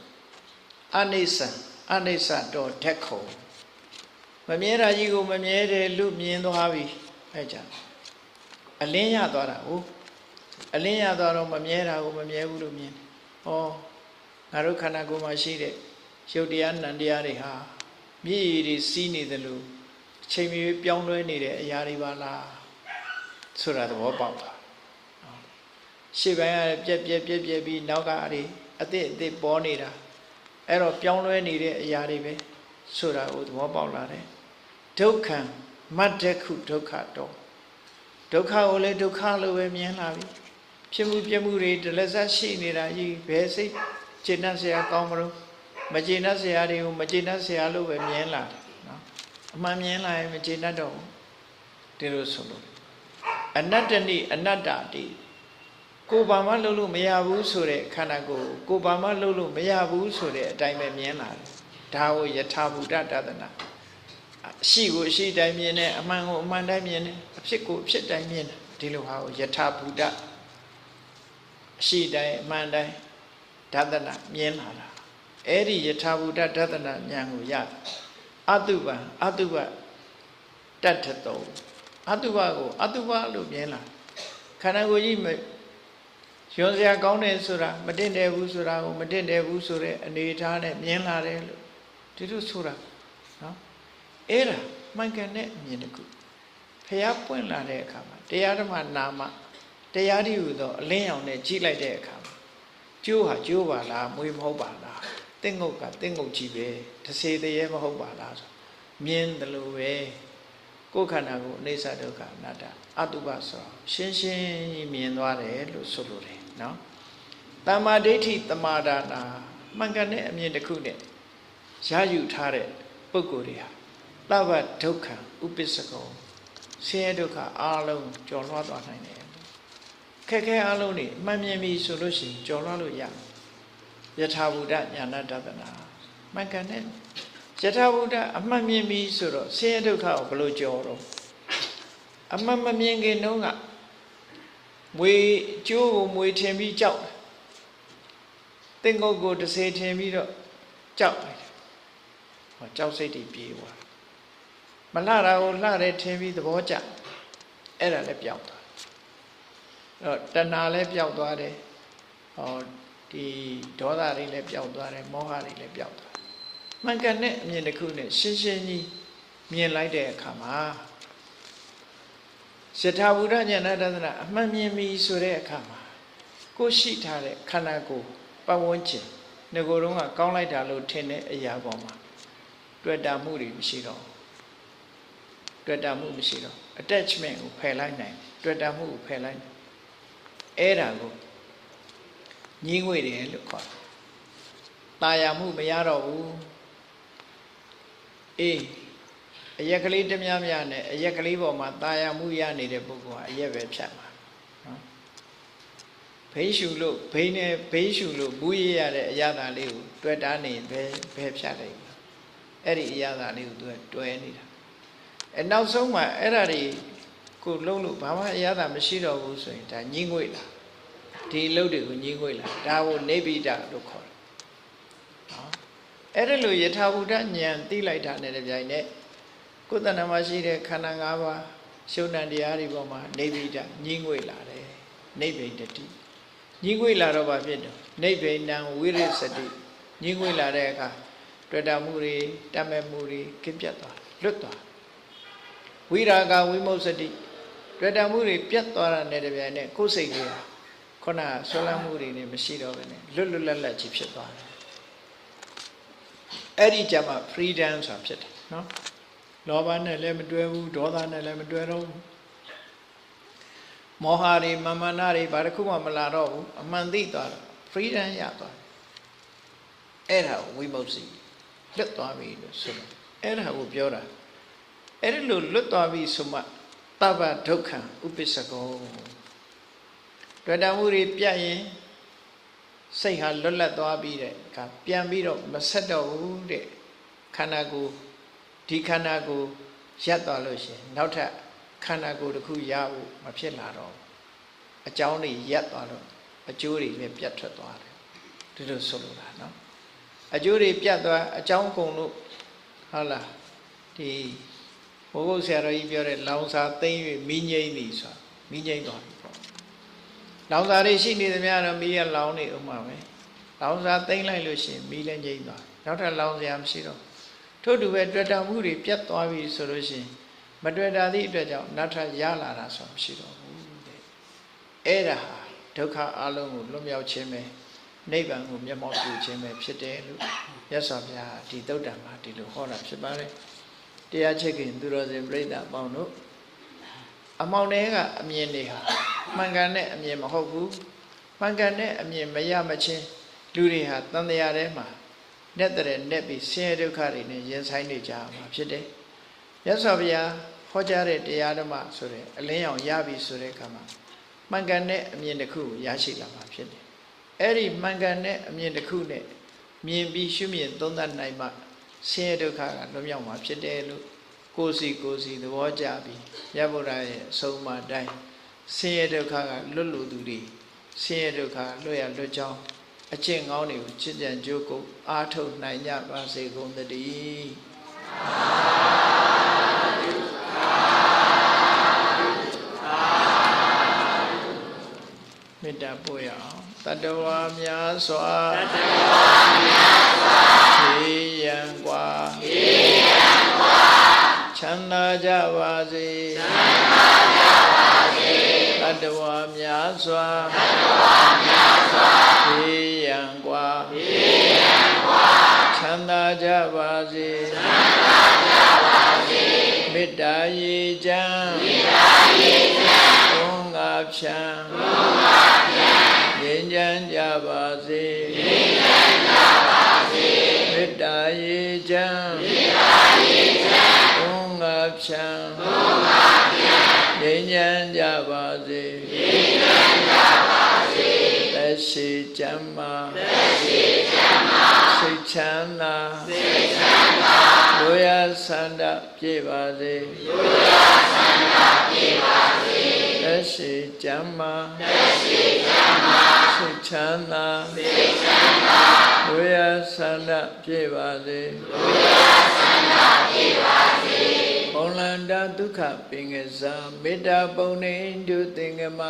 အနိစ္စတော့ဓက္ခုံမမြဲတာကြီးကိုမမြဲတယ်လို့မြင်သွားပြီအဲ့ကြအလင်းရသွားတာဟုတ်အလင်းရသွားတော့မမြဲတာကိုမမြဲဘူးလို့မြင်တယ်ဟောငါတို့ခန္ဓာကိုယ်မှာရှိတဲ့ရုပ်တရားနံတရားတွေဟာမြည်ရည်စီးနေတယ်လို့အချိန်မီပြောင်းလဲနေတဲ့အရာတွေပါလားဆိုတာသဘောပေါက်တာရှေ့ပိုင်းကပြက်ပြီးနောက်ကအဲ့ဒီအသစ်ပေါ်နေတာအဲ့တော့ပြောင်းလဲနေတဲ့အရာတွေပဲဆိုတာကိုသဘောပေါက်လာတယ်ဒုက္ခံမတ္တခုဒုက္ခတော့ဒုက္ခကိုလည်းဒုက္ခလို့ပဲမြင်လာပြီဖြစ်မှုပြမှုတွေတလက်ဆက်ရှိနေတာကြီးဘယ်စိတ်ကျင့်တတ်เสียကောင်းမလို့မကျင့်တတ်เสียတွေကိုမကျင့်တတ်เสียလို့ပဲမြင်လာတယ်နော်အမှန်မြင်လာရင်မကျင့်တတ်တော့ဘူးဒီလိုဆိုလို့အနတ္တနိအနတ္တတိကိုယ်ဘာမှလုပ်လို့မရဘူးဆိုတဲ့ခန္ဓာကိုယ်ဘာမှလုပ်လို့မရဘူးဆိုတဲ့အတိုင်းပဲမြင်လာတယ်ဒါကိုယထာဘုဒ္ဓတဒနာအရှိကိုအရှိတိုင်းမြင်တယ်အမှန်ကိုအမှန်တိုင်းမြင်တယ်အဖြစ်ကိုအဖြစ်တိုင်းမြင်တယ်ဒီလိုဟာကိုယထာဘုဒ္ဓအရှိတိုင်းအမှန်တိုင်းဒသနာမြင်လာတာအဲ့ဒီယထာဘုဒ္ဓဒသနာဉာဏ်ကိုရအတုပတတ္ထတောအတုပကိုအတုပလို့မြင်လာခန္ဓာကိုယ်ကြီးရွံစရာကောင်းတယ်ဆိုတာမတင့်တယ်ဘူးဆိုတာကိုမတင့်တယ်ဘူးဆိုတဲ့အနေအထားနဲ့မြင်လာတယ်လို့ဒီလိုဆိုတာနော်အဲ့ဒါမှန်ကန်တဲ့အမြင်တစ်ခုဖះပွင့်လာတဲ့အခါမှာတရားဓမ္မနာမတရားတည်းဟူသောအလင်းရောင်နဲ့ကြည့်လိုက်တဲ့အခါမှာကျိုးဟာကျိုးပါလားမွေမဟုတ်ပါလားတင့်ငုတ်ကတင့်ငုတ်ကြီးပဲတစေတည်းမဟုတ်ပါလားဆိုမြင်တယ်လို့ပဲကိုယ်ခန္ဓာကိုအိဋ္ဌဒုက္ခအနတ္တအတုပဆိုရှင်းရှင်းမြင်သွားတယ်လို့ဆိုလိုတယ်နော်တမ္မာဒိဋ္ဌိတမာဒါနာမှန်ကန်တဲ့အမြင်တစ်ခုနဲ့ရယူထားတဲ့ပုဂ္ဂိုလ်တွေဟာသဗ္ဗဒုက္ခဥပ္ပစ္စကောဆင်းရဲဒုက္ခအလုံးကျော်လွှားသွားနိုင်တယ် ခက်ခဲအလုံးနေမှန်မြင်ပြီဆိုလို့ရှိရင်ကြော်လွှားလို့ရယထာဘုဒ္ဓညာဏတဒနာမှန်ကန်တဲ့ယထာဘုဒ္ဓအမှန်မြင်ပြီဆိုတော့ဆင်းရဲဒုက္ခကိုဘယ်လိုကြော်တော့အမှန်မမြင်ခင်တုန်းကမွေကျိုးကိုမွေထင်ပြီးကြောက်တယ်တင်ကုတ်ကိုတစ်စေထင်ပြီးတော့ကြောက်တယ်ဟောကြောက်စိတ်တွေပြေးသွားမလှတာကိုလှတယ်ထင်ပြီးသဘောကျအဲ့ဒါလည်းပျောက်သွားအဲ့တော့တဏှာလည်းပျောက်သွားတယ်ဟောဒီဒေါသတွေလည်းပျောက်သွားတယ်မောဟတွေလည်းပျောက်သွားမှန်ကန်တဲ့အမြင်တစ်ခုနဲ့ရှင်းရှင်းကြီးမြင်လိုက်တဲ့အခါမှာယထာဘုဒ္ဓဉာဏတဒနာအမှန်မြင်ပြီဆိုတဲ့အခါမှာကိုရှိထားတဲ့ခန္ဓာကိုယ်ပတ်ဝန်းကျင်ငကိုယ်တုန်းကကောင်းလိုက်တာလို့ထင်တဲ့အရာပေါ်မှာတွေ့တာမှုတွေမရှိတော့တွေ့တာမှုမရှိတော့ attachment ကိုဖယ်လိုက်နိုင်တွေ့တာမှုကိုဖယ်လိုက်နိုင်အဲ့ဒါကိုညှင်းငွေတယ်လို့ခေါ်တယ်တာယာမှုမရတော့ဘူးအေးအရက်ကလေးတများများနဲ့အရက်ကလေးပေါ်မှာတာယာမှုရနေတဲ့ပုဂ္ဂိုလ်ကအရက်ပဲဖြတ်မှာနော်ဘိန်းရှူလို့ဘိန်းနဲ့ဘိန်းရှူလို့ဘူးရရတဲ့အရာသာလေးကိုတွေ့တာနေဘယ်ဖြတ်လိုက်အဲ့ဒီအရာသာလေးကိုသူကတွဲနေတာအဲနောက်ဆုံးမှအဲ့ဒါတွေကိုလုံးလို့ဘာမှအရာသာမရှိတော့ဘူးဆိုရင်ဒါညှင်းငွေလာဒီအလုပ်တွေကိုညှင်းငွေလာဒါကိုနေဗိဒလို့ခေါ်တယ်နော်အဲ့ဒါလို့ယထာဘုဒ္ဓဉာဏ်သိလိုက်တာနဲ့တပြိုင်နက်ကိုယ်တဏ္ဍမှာရှိတဲ့ခန္ဓာ၅ပါးရှုံဏတရားတွေပေါ်မှာနေဗိဒညှင်းငွေလာတယ်နိဗ္ဗိတတိညှင်းငွေလာတော့ဘာဖြစ်တော့နိဗ္ဗိနံဝိရိစတိညှင်းငွေလာတဲ့အခါတွေ့တာမှုတွေတတ်မဲ့မှုတွေကင်းပြတ်သွားလွတ်သွားဝိရာဂဝိမု ksati တွေ့တာမှုတွေပြတ်သွားတာနဲ့တပြိုင်နက်ကိုယ်စိတ်ကြီးခုနဆွလန်းမှုတွေနဲ့မရှိတော့ဘဲနဲ့လွတ်လွတ်လပ်လပ်ကြီးဖြစ်သွားတယ်အဲ့ဒီကြမှာ freedom ဆိုတာဖြစ်တယ်နော်လောဘနဲ့လည်းမတွဲဘူးဒေါသနဲ့လည်းမတွဲတော့ဘူးမောဟတွေမာမနာတွေဘာတစ်ခုမှမလာတော့ဘူးအမှန်သိသွားတော့ freedom ရသွားတယ်အဲ့ဒါဝိမု ksati လွတ်သွားပြီလို့ဆိုတယ်အဲ့ဒါကိုပြောတာအဲ့ဒီလိုလွတ်သွားပြီဆိုမှသဗ္ဗဒုက္ခံဥပ္ပစ္စကောတွေ့တာမှုတွေပြတ်ရင်စိတ်ဟာလွတ်လပ်သွားပြီးတဲ့အခါပြန်ပြီးတော့မဆက်တော့ဘူးတဲ့ခန္ဓာကိုယ်ဒီခန္ဓာကိုယ်ရပ်သွားလို့ရှိရင်နောက်ထပ်ခန္ဓာကိုယ်တစ်ခုရဖို့မဖြစ်လာတော့အကြောင်းတွေရပ်သွားတော့အကျိုးတွေလည်းပြတ်ထွက်သွားတယ်ဒီလိုဆိုလိုတာနော်အကျိုးတွေပြတ်သွားအကြောင်းကုန်လို့ဟုတ်လားဒီဘိုးဘုဆရာတော်ကြီးပြောတဲ့လောင်စာသိမ့်၍မိငိမ့်သည်ဆိုတာမိငိမ့်သွားပြီပေါ့လောင်စာတွေရှိနေသမျှတော့မိရလောင်နေဥမှာပဲလောင်စာသိမ့်လိုက်လို့ရှိရင်မိလည်းငိမ့်သွားနောက်ထပ်လောင်စရာမရှိတော့ထို့တူပဲတွေ့တာမှုတွေပြတ်သွားပြီဆိုလို့ရှိရင်မတွေ့တာသည့်အတွက်ကြောင့်နောက်ထပ်ရလာတာဆိုမရှိတော့ဘူးတဲ့အဲ့ဒါဟာဒုက္ခအလုံးကိုလွတ်မြောက်ခြင်းပဲနိဗ္ဗာန်ကိုမျက်မှောက်ပြုခြင်းပဲဖြစ်တယ်လို့မြတ်စွာဘုရားဒီသုတ္တံမှာဒီလိုဟောတာဖြစ်ပါတယ်တရားချစ်ခင်သူတော်စင်ပြိဿအပေါင်းတို့အမောင်တွေကအမြင်တွေဟာမှန်ကန်တဲ့အမြင်မဟုတ်ဘူးမှန်ကန်တဲ့အမြင်မရမချင်းလူတွေဟာတန်တရားထဲမှာနဲ့တဲ့နဲ့ပြီးဆင်းရဲဒုက္ခတွေနဲ့ရင်ဆိုင်နေကြမှာဖြစ်တယ်မြတ်စွာဘုရားဟောကြားတဲ့တရားဓမ္မဆိုတဲ့အလင်းရောင်ရပြီဆိုတဲ့အခါမှာမှန်ကန်တဲ့အမြင်တစ်ခုကိုရရှိလာမှာဖြစ်တယ်အဲ့ဒီမှန်ကန်တဲ့အမြင်တစ်ခုနဲ့မြင်ပြီးရှုမြင်သုံးသပ်နိုင်မှဆင်းရဲဒုက္ခကလွတ်မြောက်မှာဖြစ်တယ်လို့ကိုယ်စီသဘောကျပြီးမြတ်ဗုဒ္ဓရဲ့အဆုံးအမတိုင်းဆင်းရဲဒုက္ခကလွတ်လို့သူတွေဆင်းရဲဒုက္ခလွတ်ရလွတ်ကြောင်းအကျင့်ကောင်းတွေကိုချစ်ကြံကြိုးကိုအားထုတ်နိုင်ကြပါစေကုန်သတည်းမေတ္တာပို့ရအောင်တတဝါများစွာဟေးရန်กว่าချမ်းသာကြပါစေတတဝါများစွာဟေးရန်กว่าချမ်းသာကြပါစေမေတ္တာရေချမ်းဘုန်းငါဖြံငြိမ်းချမ်းကြပါစေမေတ္တာရေချမ်းဘုန်းငါဖြံငြိမ်းချမ်းကြပါစေ သက်ရှိကျမ်းမာစိတ်ချမ်းသာလိုရာဆန္ဒပြည့်ပါစေသက်ရှိကျမ်းမာစိတ်ချမ်းသာလိုရာဆန္ဒပြည့်ပါစေဘုံလန္တဒုက္ခပင်ကစားမေတ္တာပုံနေတုသင်္ကမ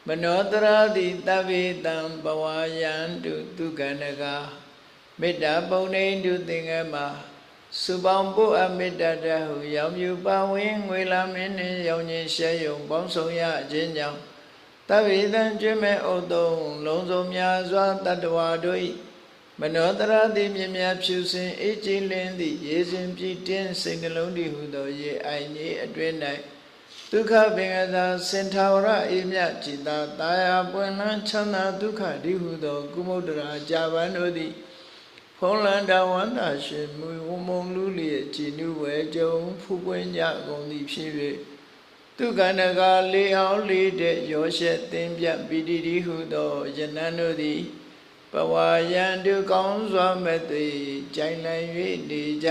မနောတရာတိတဗ္ဗေတံဘဝယန္တုဒုက္ခနဂမေတ္တာပုံနေတုသင်္ကမစုပေါင်းပို့အမေတ္တာတဟုရောင်မြူပါဝင်ငွေလာမင်းနှင့်ရောင်ခြင်းရှဲယုံပေါင်းဆောင်ရခြင်းကြောင့်တဗ္ဗေတံကျွမ်းမဲ့ဥတုံလုံးစုံများစွာတတ္တဝါတို့၏မနောတရာတိမြင်များဖြူစင်အေးကြည်လင်းသည့်ရေစဉ်ပြည့်တင်းစိတ်နှလုံးတည်ဟုသောရေအိုင်ကြီးအတွင်း၌ဒုက္ခပင်ကသာစင်ထာဝရအေးမြจิตာတာယာပွင့်လန်းချမ်းသာဒုက္ခတည်ဟုသောကုမုဒ္ဒရာကြာပန်တို့သည်ဖုံးလန်းတဝန္တာရှင်မူဝမုံလူလျက်ကြည်နုဝဲကြုံဖူးပွင့်ကြကုန်သည်ဖြစ်၍ဒုက္ခနဂလေးအောင်လေးတဲ့ရောရှက်သင်ပြပိတိတိဟုသောယနံတို့သည်ဘဝယံတုကောင်းစွာမဲ့သိကြိုင်လည်၍နေကြ